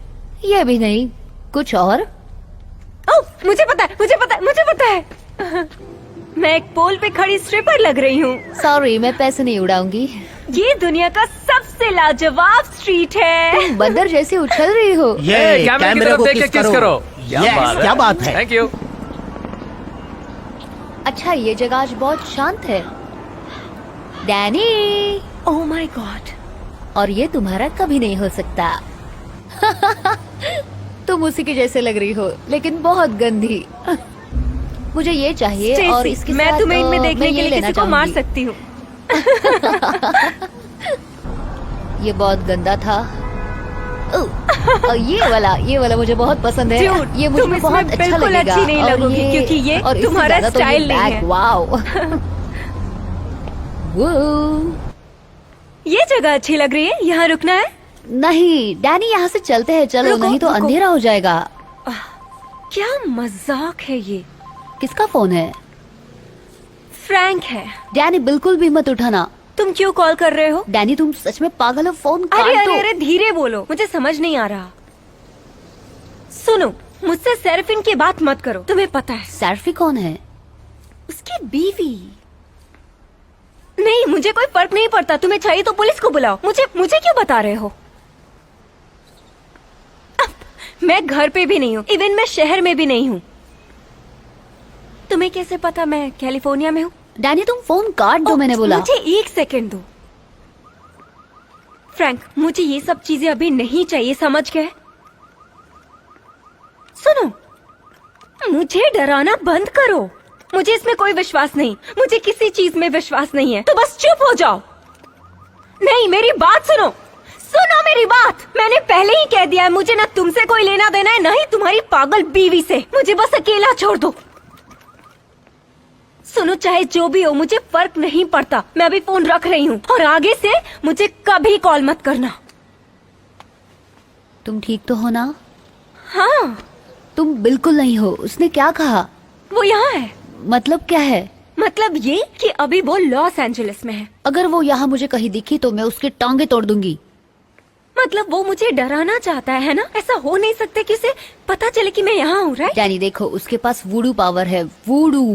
ये भी नहीं, कुछ और। ओह मुझे पता है, मुझे पता है, मुझे पता है। मैं एक पोल पे खड़ी स्ट्रिपर लग रही हूँ। सॉरी, मैं पैसे नहीं उड़ाऊंगी। ये दुनिया का सबसे लाजवाब स्ट्रीट है। तुम बंदर जैसे उछल रही हो। ये कैमरे की कैमरे तरफ को देख के किस किस करो। Yes, क्या बात है? Thank you. अच्छा, ये जगह आज बहुत शांत है। Danny, oh my God. और ये तुम्हारा कभी नहीं हो सकता। तुम उसी के जैसे लग रही हो, लेकिन बहुत गंदी। मुझे ये चाहिए और इसके मैं साथ, तुम्हें इनमें मैं देखने ये के लिए लेना किसी को मार चाहूंगी। सकती हूँ। ये बहुत गंदा था। और ये वाला मुझे बहुत पसंद है। Dude, ये मुझे तुम इसमें बहुत अच्छा बिल्कुल लगेगा। अच्छी नहीं और लगोगी, क्योंकि ये और इससे तुम्हारा ज्यादा तो ये स्टाइल नहीं बैग, है। वाओ। वो ये जगह अच्छी लग रही है, यहाँ रुकना है। नहीं डैनी, यहाँ से चलते हैं, चलो। रुको, नहीं तो रुको। अंधेरा हो जाएगा। क्या मजाक है ये। किसका फोन है? फ्रैंक है। डैनी बिल्कुल भी मत उठाना। तुम क्यों कॉल कर रहे हो? डैनी तुम सच में पागल हो, फोन अरे काट दो। अरे अरे, धीरे बोलो, मुझे समझ नहीं आ रहा। सुनो, मुझसे सेराफिन की बात मत करो, तुम्हें पता है सैरफी कौन है? उसकी बीवी। नहीं, मुझे कोई फर्क नहीं पड़ता, तुम्हें चाहिए तो पुलिस को बुलाओ। मुझे मुझे क्यों बता रहे हो? मैं घर पे भी नहीं हूँ, इवन मैं शहर में भी नहीं हूँ। तुम्हें कैसे पता मैं कैलिफोर्निया में हूँ? डैनी तुम फोन काट दो, मैंने बोला। मुझे एक सेकंड दो। फ्रैंक, मुझे ये सब चीजें अभी नहीं चाहिए, समझ गए? सुनो, मुझे डराना बंद करो। मुझे इसमें कोई विश्वास नहीं, मुझे किसी चीज में विश्वास नहीं है, तो बस चुप हो जाओ। नहीं, मेरी बात सुनो, सुनो मेरी बात। मैंने पहले ही कह दिया है, मुझे ना तुमसे कोई लेना देना है, ना ही तुम्हारी पागल बीवी से। मुझे बस अकेला छोड़ दो। सुनो, चाहे जो भी हो, मुझे फर्क नहीं पड़ता। मैं अभी फोन रख रही हूँ, और आगे से मुझे कभी कॉल मत करना। तुम ठीक तो हो ना? हाँ, तुम बिल्कुल नहीं हो। उसने क्या कहा? वो यहाँ है। मतलब क्या है? मतलब ये कि अभी वो लॉस एंजलिस में है। अगर वो यहाँ मुझे कहीं दिखी तो मैं उसकी टांगे तोड़ दूंगी। मतलब वो मुझे डराना चाहता है ना? ऐसा हो नहीं सकता कि उसे पता चले कि मैं यहाँ हूँ, राइट? डैनी देखो, उसके पास वूडू पावर है। वूडू।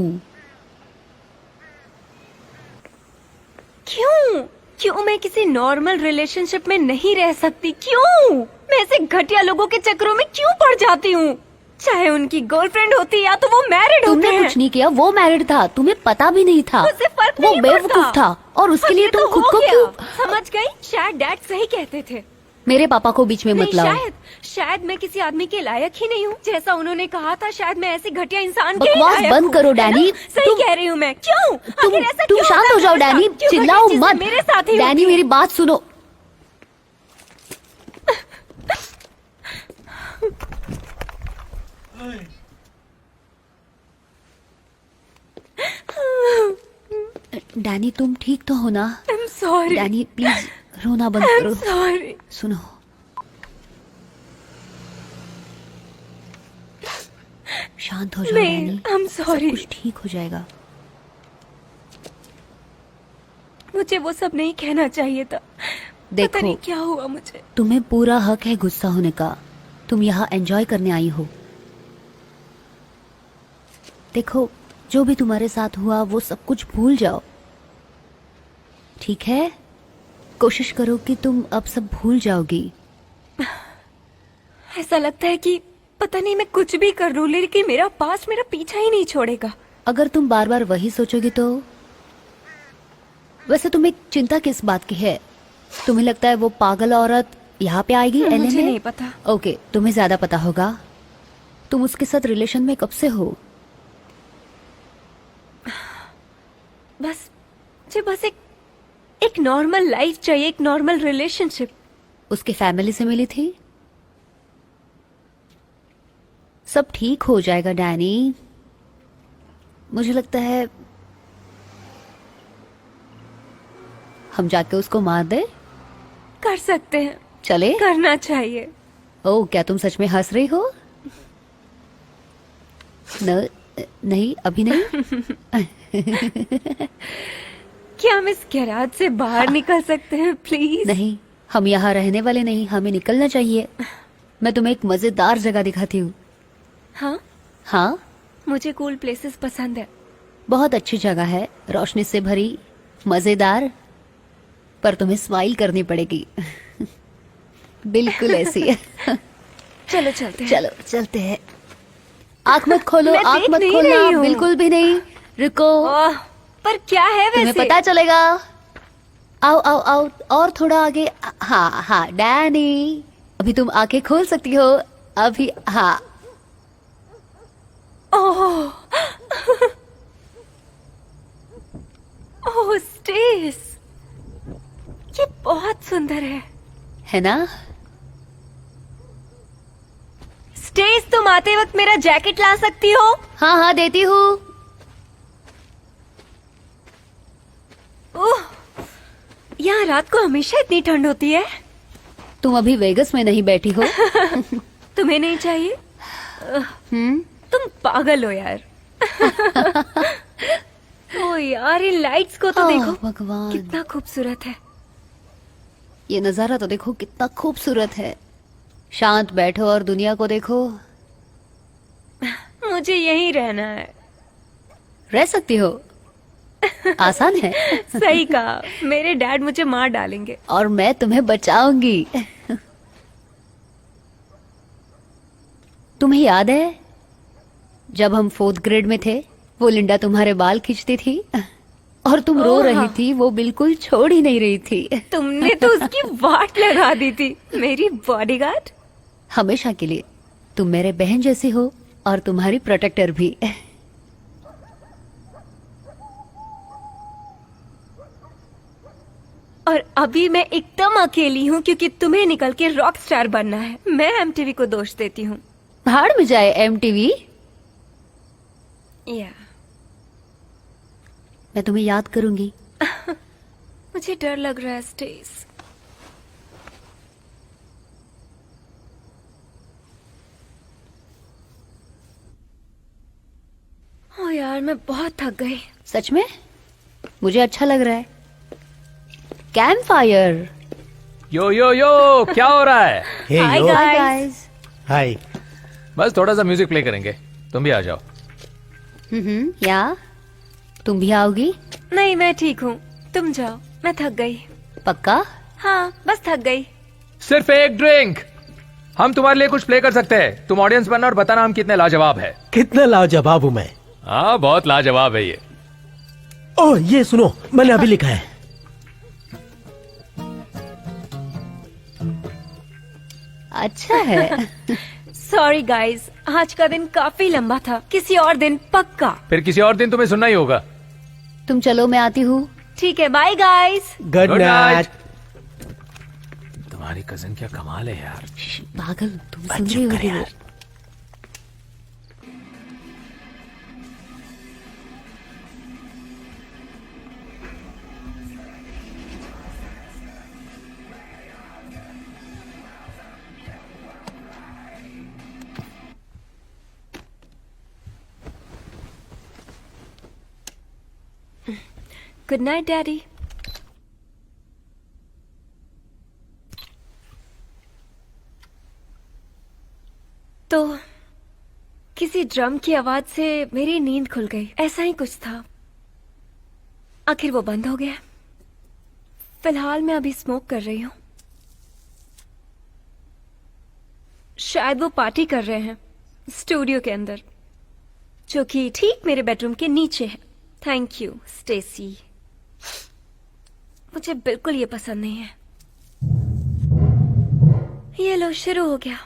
क्यों क्यों मैं किसी नॉर्मल रिलेशनशिप में नहीं रह सकती? क्यों मैं ऐसे घटिया लोगों के चक्करों में क्यों पड़ जाती हूँ? चाहे उनकी गर्लफ्रेंड होती या तो वो मैरिड होते तुमने हैं। कुछ नहीं किया, वो मैरिड था, तुम्हें पता भी नहीं था। मुझसे फर्क वो नहीं बेवकूफ पड़ता। था, और उसके अब लिए ये तुम तो खुद हो को गया। क्यों? समझ गई? शायद डैड सही कहते थे। मेरे पापा को बीच में मत नहीं, लाओ। शायद मैं किसी आदमी के लायक ही नहीं हूँ, जैसा उन्होंने कहा था। शायद मैं ऐसी घटिया इंसान के ही बकवास लायक बंद हूँ, करो, है ना? डैनी। सही कह रही हूँ मैं। क्यों? आखिर ऐसा तुम क्यों शांत होता हो है जाओ मेरे साथ? डैनी, क्यों चिल्लाओ घटिया चीजें मत। मेरे साथ ही डैनी होती मेरी बात सुनो। डैनी तुम ठीक तो हो ना? I'm sorry. डैनी प्लीज रोना बंद I'm करो। sorry. सुनो, शांत हो जाओ नहीं, डैनी। I'm सब sorry. कुछ ठीक हो जाएगा। मुझे वो सब नहीं कहना चाहिए था। पता देखो, नहीं क्या हुआ मुझे। तुम्हें पूरा हक है गुस्सा होने का, तुम यहाँ एंजॉय करने आई हो। देखो, जो भी तुम्हारे साथ हुआ वो सब कुछ भूल जाओ, ठीक है? कोशिश करो कि तुम अब सब भूल जाओगी। ऐसा लगता है कि पता नहीं मैं कुछ भी कर लूं, लेकिन मेरा पास्ट मेरा पीछा ही नहीं छोड़ेगा। अगर तुम बार बार वही सोचोगी तो। वैसे तुम्हें चिंता किस बात की है? तुम्हें लगता है वो पागल औरत यहाँ पे आएगी एलए मुझे में? नहीं पता। ओके, तुम्हें ज्यादा पता होगा। तुम उसके साथ रिलेशन में कब से हो? मुझे बस एक नॉर्मल लाइफ चाहिए, एक नॉर्मल रिलेशनशिप। उसकी फैमिली से मिली थी? सब ठीक हो जाएगा डैनी। मुझे लगता है हम जाके उसको मार दे। कर सकते हैं, चले? करना चाहिए। ओ, क्या तुम सच में हंस रही हो? नहीं, अभी नहीं। क्या हम इस गैराज से बाहर निकल सकते हैं प्लीज? नहीं, हम यहाँ रहने वाले नहीं, हमें निकलना चाहिए। मैं तुम्हें एक मजेदार जगह दिखाती हूँ। हाँ, हाँ, मुझे कूल प्लेसेस पसंद है। बहुत अच्छी जगह है, रोशनी से भरी, मजेदार, पर तुम्हें स्माइल करनी पड़ेगी। बिल्कुल ऐसी है। चलो चलते हैं। चलो चलते हैं। आँख मत खोलो, मैं आँख देख मत नहीं खोलना, रही हूँ। बिल्कुल भी नहीं। रुको, ओह, पर क्या है तुम्हें वैसे? पता चलेगा। आओ आओ आओ, और थोड़ा आगे। हाँ हाँ डैनी, अभी तुम आंखें खोल सकती हो। अभी, हाँ। ओह, ओह स्टेस, ये बहुत सुंदर है ना? स्टेस, तुम आते वक्त मेरा जैकेट ला सकती हो? हाँ हाँ, देती हूँ। ओह, यहाँ रात को हमेशा इतनी ठंड होती है। तुम अभी वेगस में नहीं बैठी हो। तुम्हें नहीं चाहिए? तुम पागल हो यार। ओ यार, इन लाइट्स को तो ओह, देखो, भगवान, कितना खूबसूरत है। ये नजारा तो देखो कितना खूबसूरत है। शांत बैठो और दुनिया को देखो। मुझे यहीं रहना है। रह सकती हो, आसान है। सही कहा, मेरे डैड मुझे मार डालेंगे। और मैं तुम्हें बचाऊंगी। तुम्हें याद है जब हम 4th ग्रेड में थे, वो लिंडा तुम्हारे बाल खींचती थी और तुम रो ओह, रही थी, वो बिल्कुल छोड़ ही नहीं रही थी। तुमने तो उसकी वाट लगा दी थी, मेरी बॉडीगार्ड। हमेशा के लिए तुम मेरे बहन जैसी हो और तुम्हारी प्रोटेक्टर भी। और अभी मैं एकदम अकेली हूँ क्योंकि तुम्हें निकल के रॉक स्टार बनना है। मैं एमटीवी को दोष देती हूँ। भाड़ में जाए एमटीवी। या, मैं तुम्हें याद करूंगी। मुझे डर लग रहा है स्टेस। ओ यार, मैं बहुत थक गई। सच में मुझे अच्छा लग रहा है। Camp fire. यो यो यो, क्या हो रहा है? हे Hi, यो, guys. गाइस। हाय। बस थोड़ा सा म्यूजिक प्ले करेंगे, तुम भी आ जाओ। या तुम भी आओगी? नहीं, मैं ठीक हूँ, तुम जाओ, मैं थक गई। पक्का? हाँ, बस थक गई। सिर्फ एक ड्रिंक, हम तुम्हारे लिए कुछ प्ले कर सकते हैं। तुम ऑडियंस बनना और बताना हम कितने लाजवाब है। कितना लाजवाब हूँ मैं। हाँ, बहुत लाजवाब है ये। ओह, ये सुनो, मैंने अभी लिखा है। अच्छा है। सॉरी गाइस, आज का दिन काफी लंबा था। किसी और दिन पक्का। फिर किसी और दिन तुम्हें सुनना ही होगा। तुम चलो, मैं आती हूँ। ठीक है, bye guys. Good Good night. night। तुम्हारी कजन क्या कमाल है यार। पागल, तुम बस सुन रही चुप कर होगी वो। यार। Good night daddy. तो किसी ड्रम की आवाज से मेरी नींद खुल गई, ऐसा ही कुछ था। आखिर वो बंद हो गया। फिलहाल मैं अभी स्मोक कर रही हूं। शायद वो पार्टी कर रहे हैं स्टूडियो के अंदर, जो कि ठीक मेरे बेडरूम के नीचे है। थैंक यू स्टेसी, मुझे बिल्कुल ये पसंद नहीं है। ये लो, शुरू हो गया।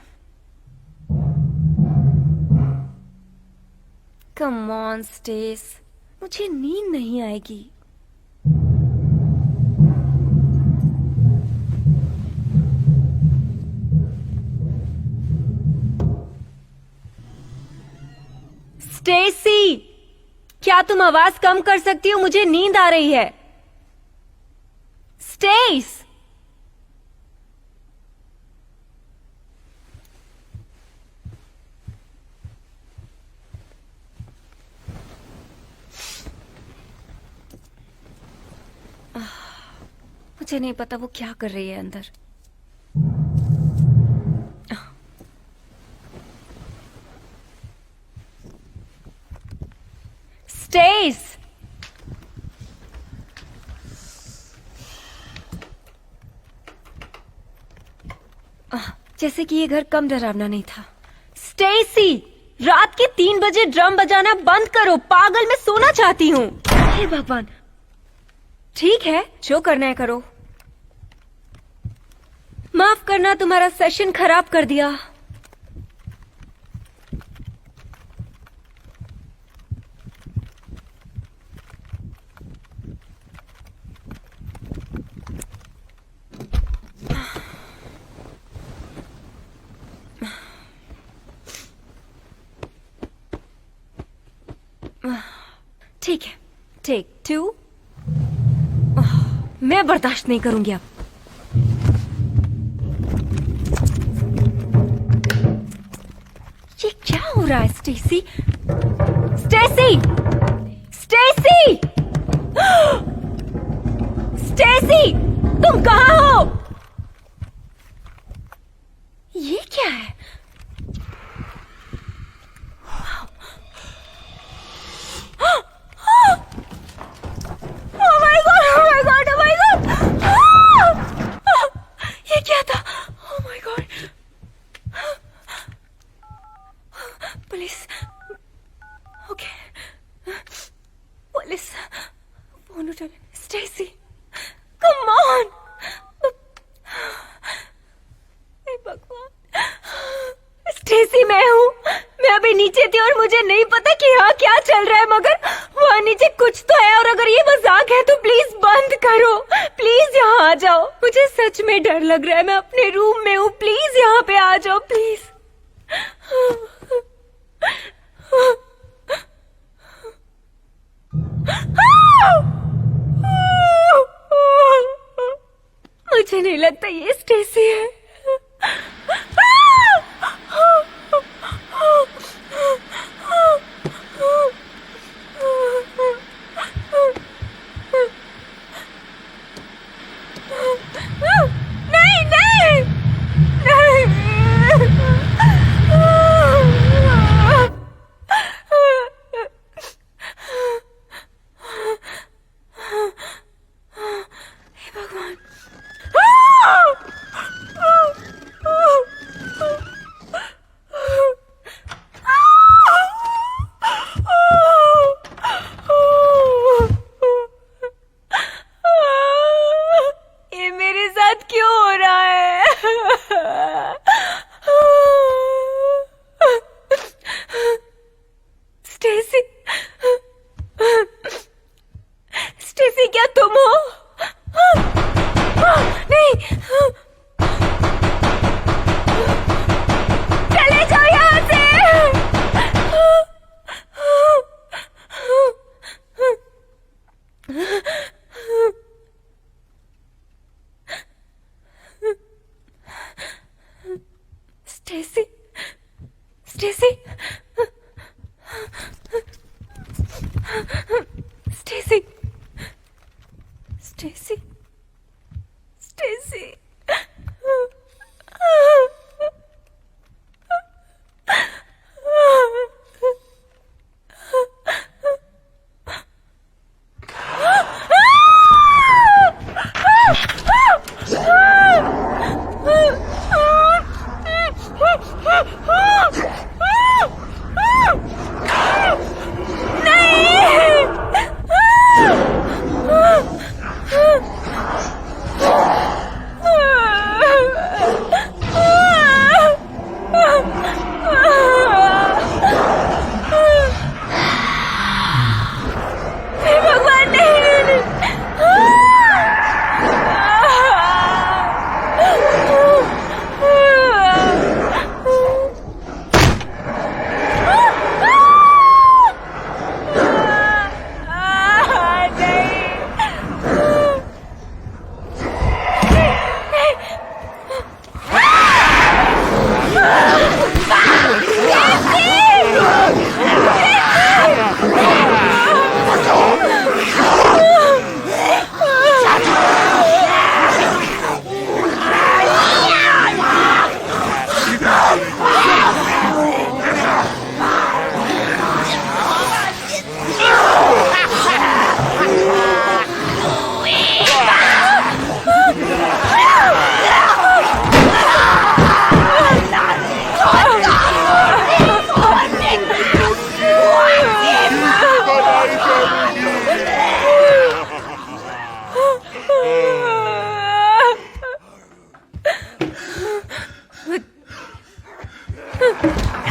कम ऑन स्टेस, मुझे नींद नहीं आएगी। स्टेसी, क्या तुम आवाज कम कर सकती हो? मुझे नींद आ रही है। स्टेस, मुझे नहीं पता वो क्या कर रही है अंदर। स्टेस, जैसे कि ये घर कम डरावना नहीं था। स्टेसी, रात के 3 बजे ड्रम बजाना बंद करो। पागल, मैं सोना चाहती हूँ। हे भगवान। ठीक है, जो करना है करो। माफ करना, तुम्हारा सेशन खराब कर दिया। ठीक है, टेक 2। मैं बर्दाश्त नहीं करूंगी अब। ये क्या हो रहा है स्टेसी? स्टेसी, स्टेसी, स्टेसी, तुम कहां हो? ये क्या है? ये क्या था? Oh my God! Police, okay, police, phone उठा ले। Stacy, come on. भगवान, स्टेसी, मैं हूँ। मैं अभी नीचे थी और मुझे नहीं पता कि यहाँ क्या चल रहा है, मगर वहाँ नीचे कुछ तो है। और अगर ये मजाक है तो प्लीज बंद करो। प्लीज यहाँ आ जाओ, मुझे सच में डर लग रहा है। मैं अपने रूम में हूँ, प्लीज यहाँ पे आ जाओ, प्लीज। मुझे नहीं लगता ये स्टेसी है। नहीं, नहीं, हे भगवान। ये मेरे साथ क्यों हो रहा है? स्टेसी, स्टेसी, क्या तुम हो? नहीं, चले जाओ यहाँ से। Stacy, Stacy, Stacy, Stacy, Stacy,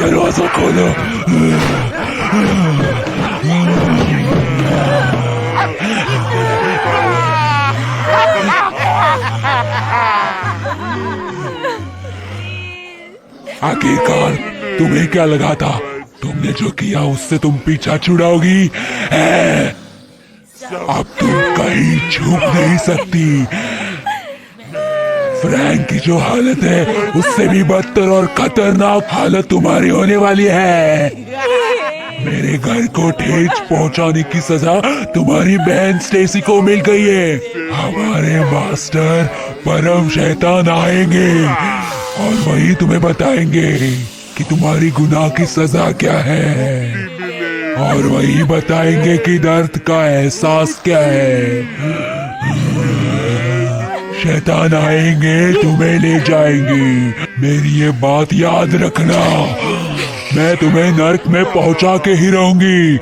दरवाजा खोलो। आखिरकार तुम्हें क्या लगा था, तुमने जो किया उससे तुम पीछा छुड़ाओगी? अब तुम कहीं छुप नहीं सकती। फ्रैंक की जो हालत है उससे भी बदतर और खतरनाक हालत तुम्हारी होने वाली है। मेरे घर को ठेस पहुंचाने की सजा तुम्हारी बहन स्टेसी को मिल गई है। हमारे मास्टर परम शैतान आएंगे और वही तुम्हें बताएंगे कि तुम्हारी गुनाह की सजा क्या है, और वही बताएंगे कि दर्द का एहसास क्या है। शैतान आएंगे, तुम्हें ले जाएंगे। मेरी ये बात याद रखना, मैं तुम्हें नर्क में पहुंचा के ही रहूंगी।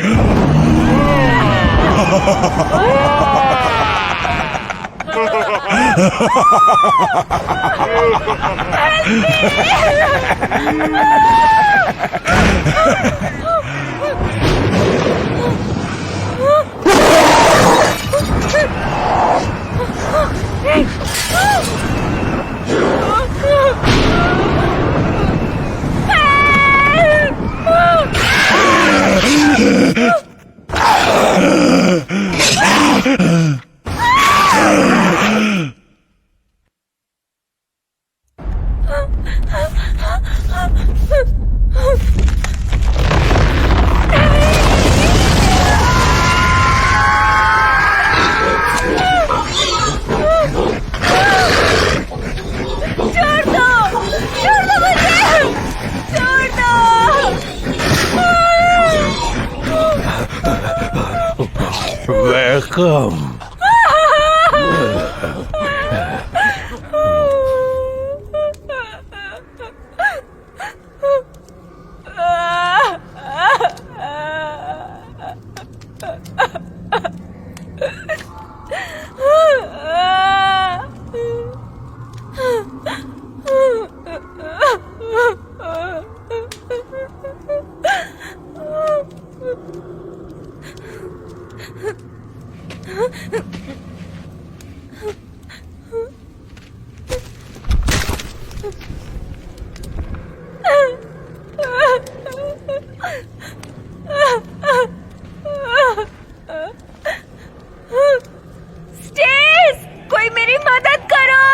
वेलकम। स्टेस, कोई मेरी मदद करो।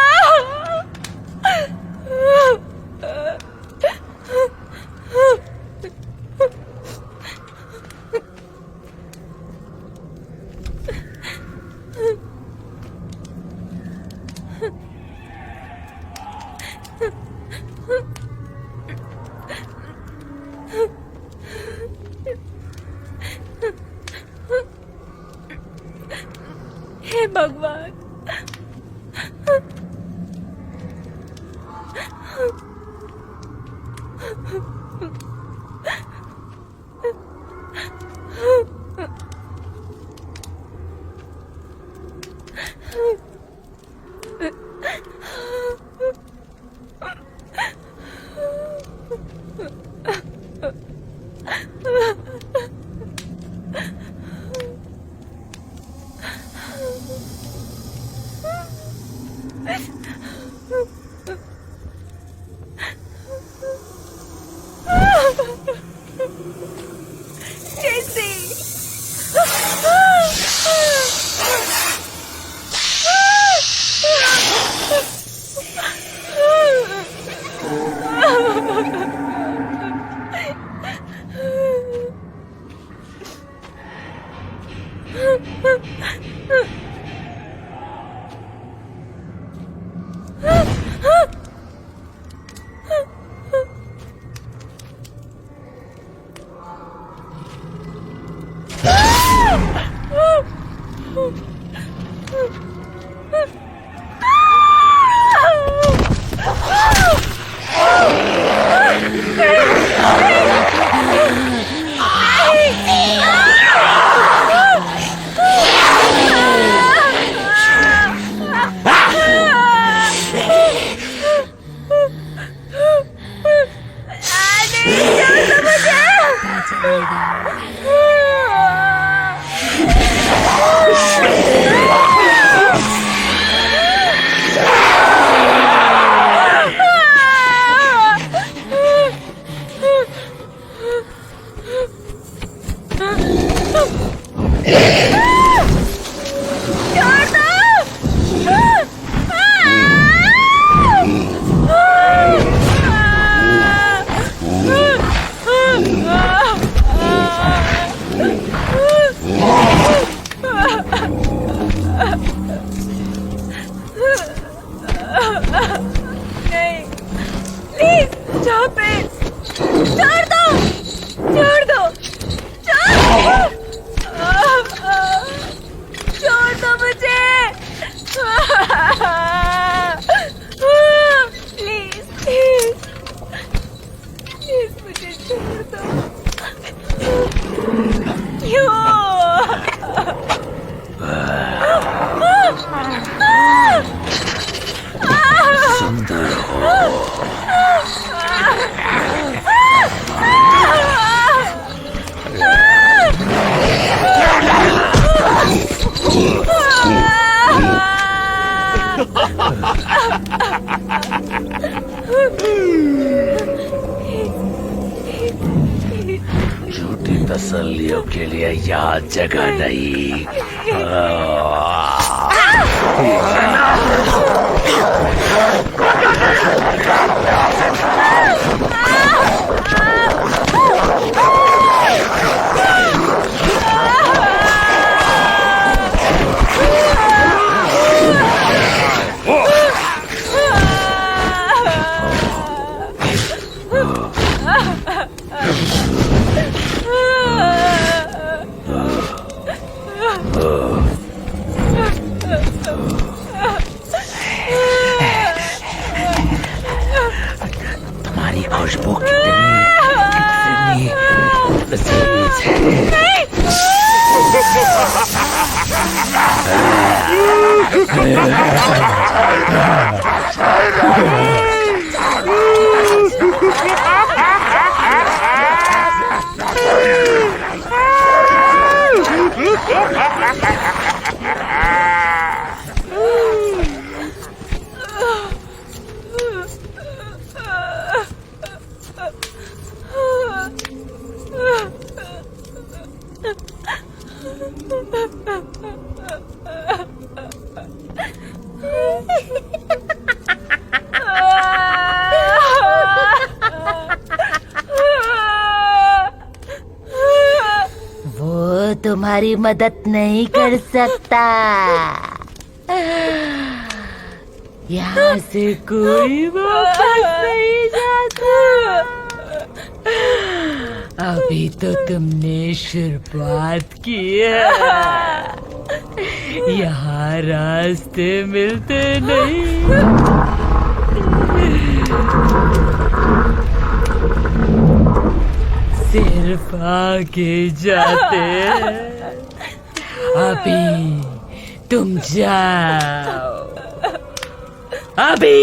हे भगवान, यहाँ पे। छोड़ दो, छोड़ दो, छोड़ दो मुझे। प्लीज प्लीज प्लीज मुझे छोड़ दो। क्यों? सुंदर हो। झूठी तसल्लियों के लिए यहाँ जगह नहीं। तुम्हारी खुशबू कितनी लजीज वो तुम्हारी मदद नहीं कर सकता। यहाँ से कोई वापस नहीं जाता। अभी तो तुमने शुरुआत की है। यहाँ रास्ते मिलते नहीं। सिर्फ आगे जाते हैं। अभी तुम जाओ, अभी।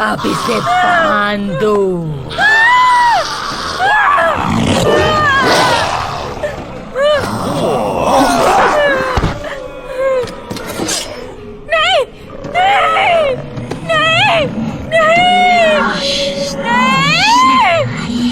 अब इसे बांध दो। नहीं, नहीं, नहीं, नहीं, नहीं, नहीं।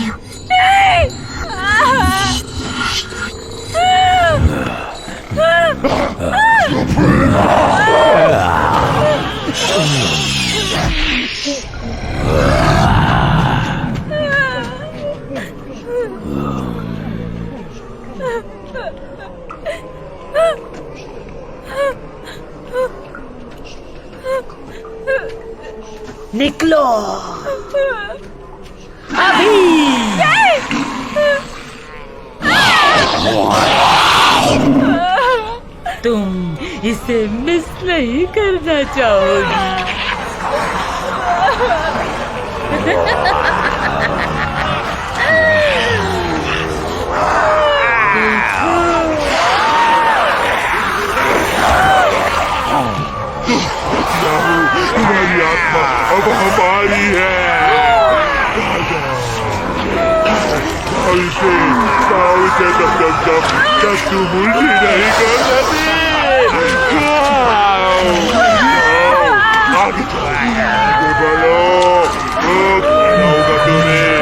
निकलो अभी। तुम इसे मिस नहीं करना चाहोगी। तुम्हारी आत्मा अब हमारी है। इसे तब तुम उल्टी नहीं कर सकती। आगे बढ़ो, कहना होगा तुम्हें।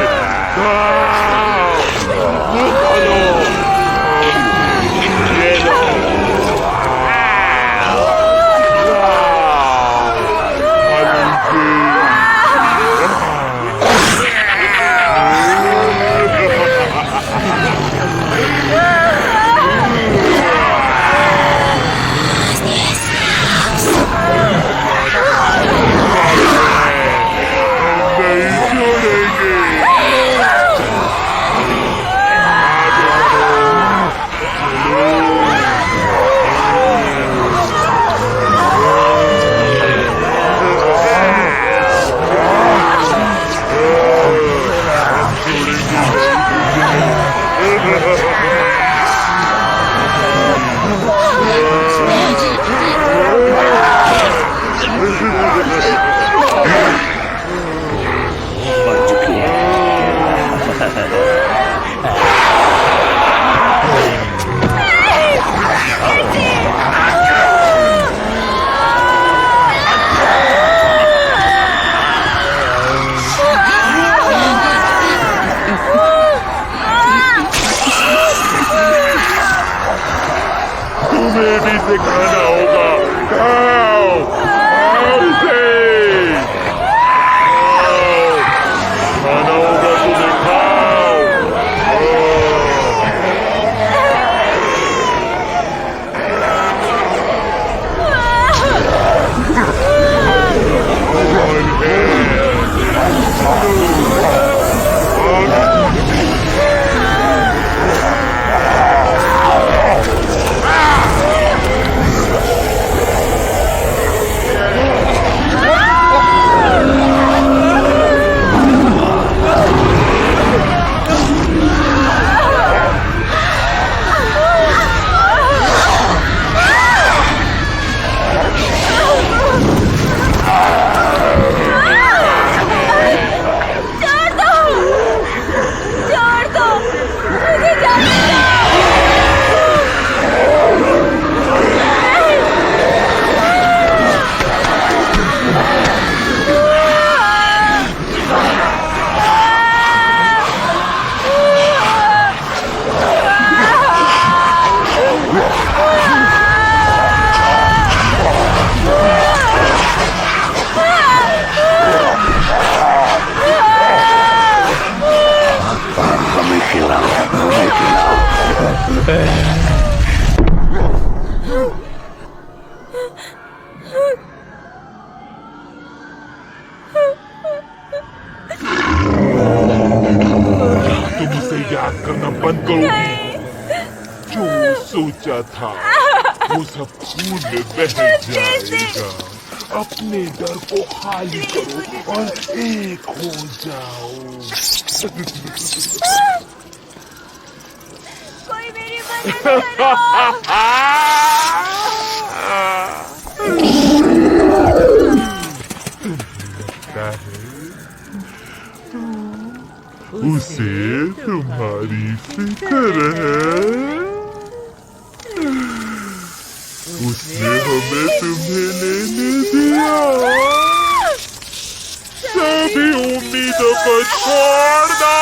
चलो, ये लो। तुम्हें भी सिखाना होगा। खाओ, खाओ इसे। खाना होगा तुम्हें, खाओ। तुम इसे याद करना बंद करोगी। जो सोचा था वो सब खून में बह जाएगा। अपने डर को खाली करो और एक हो जाओ। कोई मेरी मदद उसे तुम्हारी फिक्र है। उसने हमें तुम्हें लेने दिया। सभी उम्मीदों को छोड़ दो।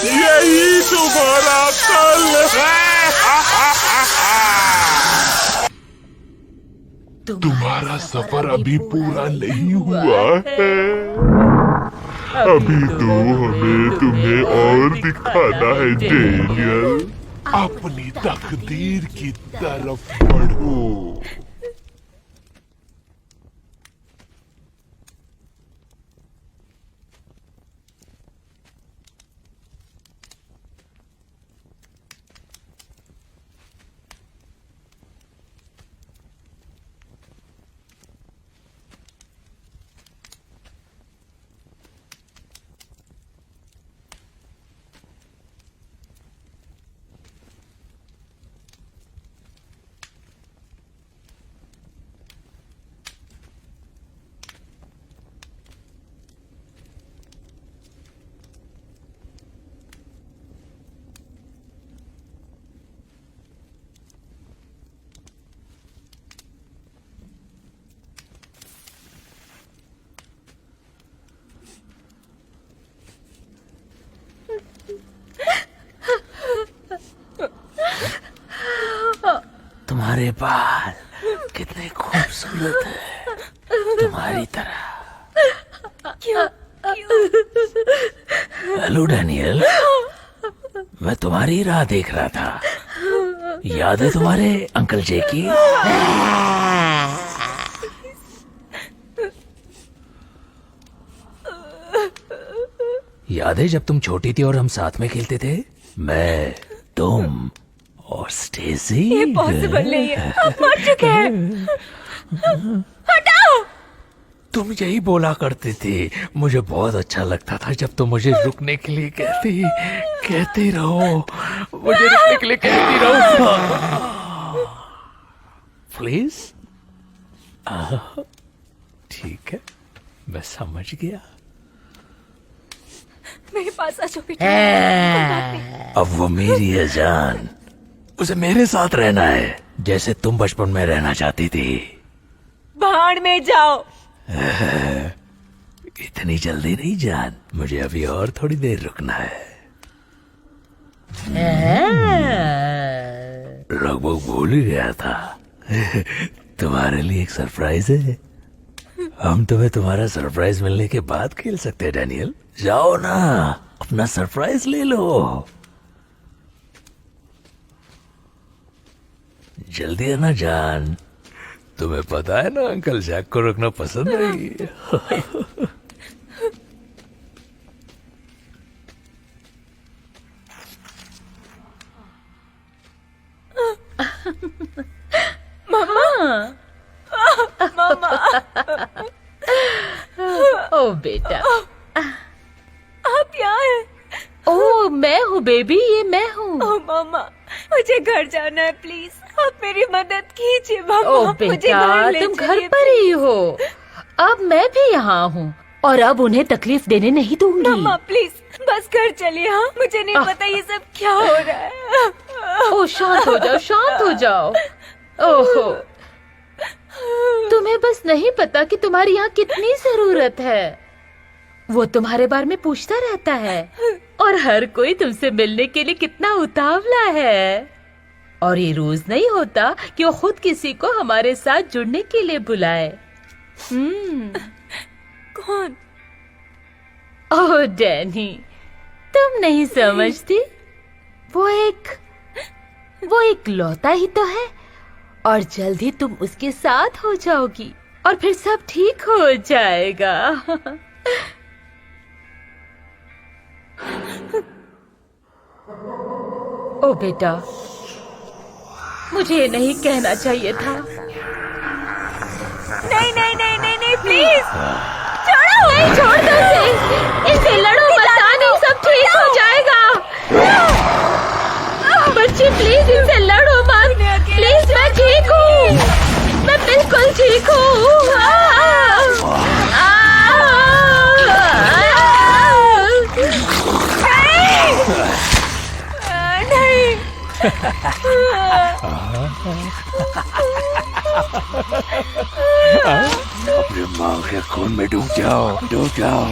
यही तुम्हारा कल है। तुम्हारा सफर अभी पूरा नहीं हुआ है। अभी तो हमें तुम्हें और दिखाना है डेनियल। अपनी तकदीर की तरफ बढ़ो। तुम्हारे बाल कितने खूबसूरत है, तुम्हारी तरह। क्यों? हेलो डैनियल, मैं तुम्हारी राह देख रहा था। याद है तुम्हारे अंकल जे की? याद है जब तुम छोटी थी और हम साथ में खेलते थे, मैं, तुम और स्टेसी? ये पॉसिबल नहीं है, आप मर चुके हैं। हटाओ! तुम यही बोला करते थे। मुझे बहुत अच्छा लगता था जब तुम मुझे रुकने के लिए कहती रहो, मुझे रुकने के लिए कहती रहो। प्लीज। ठीक है, मैं समझ गया। मेरे पास आ जाओ बेटा। अब वो मेरी है जान, उसे मेरे साथ रहना है जैसे तुम बचपन में रहना चाहती थी। भाड़ में जाओ। इतनी जल्दी नहीं जान, मुझे अभी और थोड़ी देर रुकना है। लगभग भूल ही गया था। तुम्हारे लिए एक सरप्राइज है। हम तुम्हें तुम्हारा सरप्राइज मिलने के बाद खेल सकते हैं डैनियल। जाओ ना, अपना सरप्राइज ले लो। जल्दी आना जान। तुम्हें पता है ना अंकल जैक को रुकना पसंद नहीं। ओ बेटा, आप यहाँ हैं? ओ मैं हूँ बेबी, ये मैं हूँ। ओ मामा, मुझे घर जाना है, प्लीज आप मेरी मदद कीजिए मामा। ओ मुझे बेटा, घर ले तुम घर चलिए, पर ही हो। अब मैं भी यहाँ हूँ और अब उन्हें तकलीफ देने नहीं दूंगी। मामा प्लीज बस घर चलिए। हाँ, मुझे नहीं पता ये सब क्या हो रहा है। ओ शांत हो जाओ, शांत हो जाओ। ओहो, तुम्हें बस नहीं पता कि तुम्हारी यहाँ कितनी जरूरत है। वो तुम्हारे बारे में पूछता रहता है और हर कोई तुमसे मिलने के लिए कितना उतावला है। और ये रोज नहीं होता कि वो खुद किसी को हमारे साथ जुड़ने के लिए बुलाए। कौन? ओह डैनी, तुम नहीं समझती। वो एक लौता ही तो है और जल्द ही तुम उसके साथ हो जाओगी और फिर सब ठीक हो जाएगा। ओ बेटा, मुझे ये नहीं कहना चाहिए था। नहीं नहीं नहीं नहीं नहीं प्लीज छोड़ो। नहीं, छोड़ दो इसे लड़ो मत, नहीं सब ठीक हो जाएगा। बच्चे प्लीज इनसे लड़ो मत, प्लीज। मैं ठीक हूँ, मैं बिल्कुल ठीक हूँ। नहीं। अपने माँ के खून में डूब जाओ, डूब जाओ।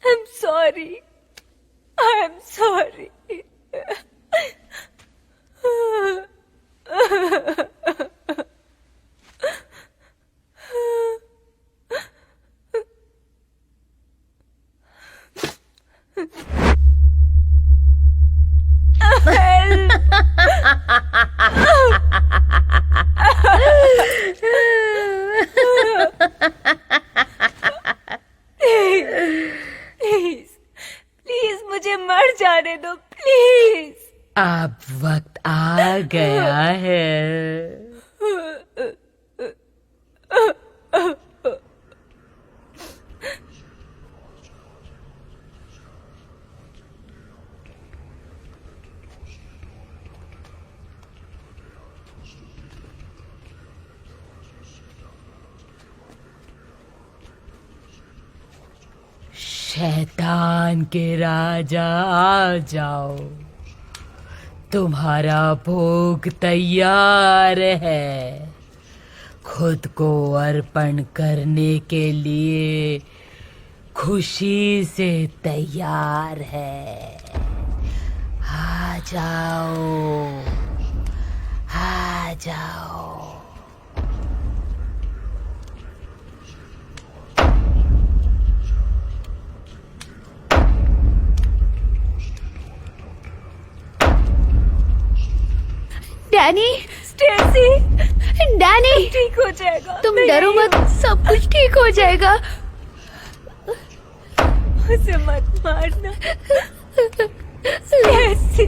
I'm sorry. I'm sorry. है। शैतान के राजा आ जाओ, तुम्हारा भोग तैयार है। खुद को अर्पण करने के लिए खुशी से तैयार है। आ जाओ, आ जाओ। डैनी, स्टेसी, डैनी, ठीक हो जाएगा। तुम मैं डरो यहीं मत, सब कुछ ठीक हो जाएगा। हूँ। उसे मत मारना। स्टेसी।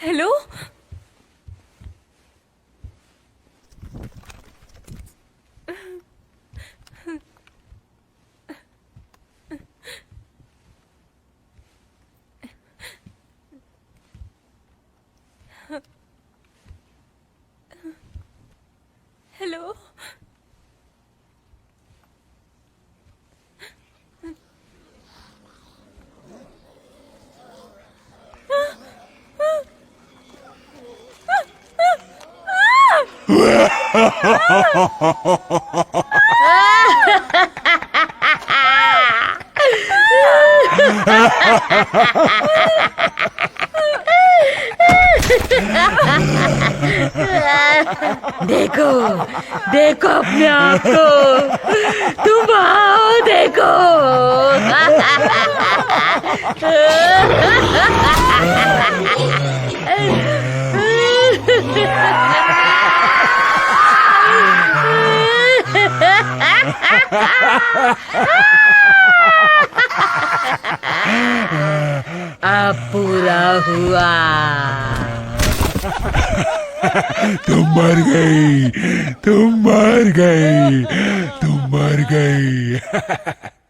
हेलो। हेलो। देखो देखो अपने आप को, तुम आओ देखो। अब पूरा हुआ। तुम मर गई, तुम मर गई, तुम मर गई।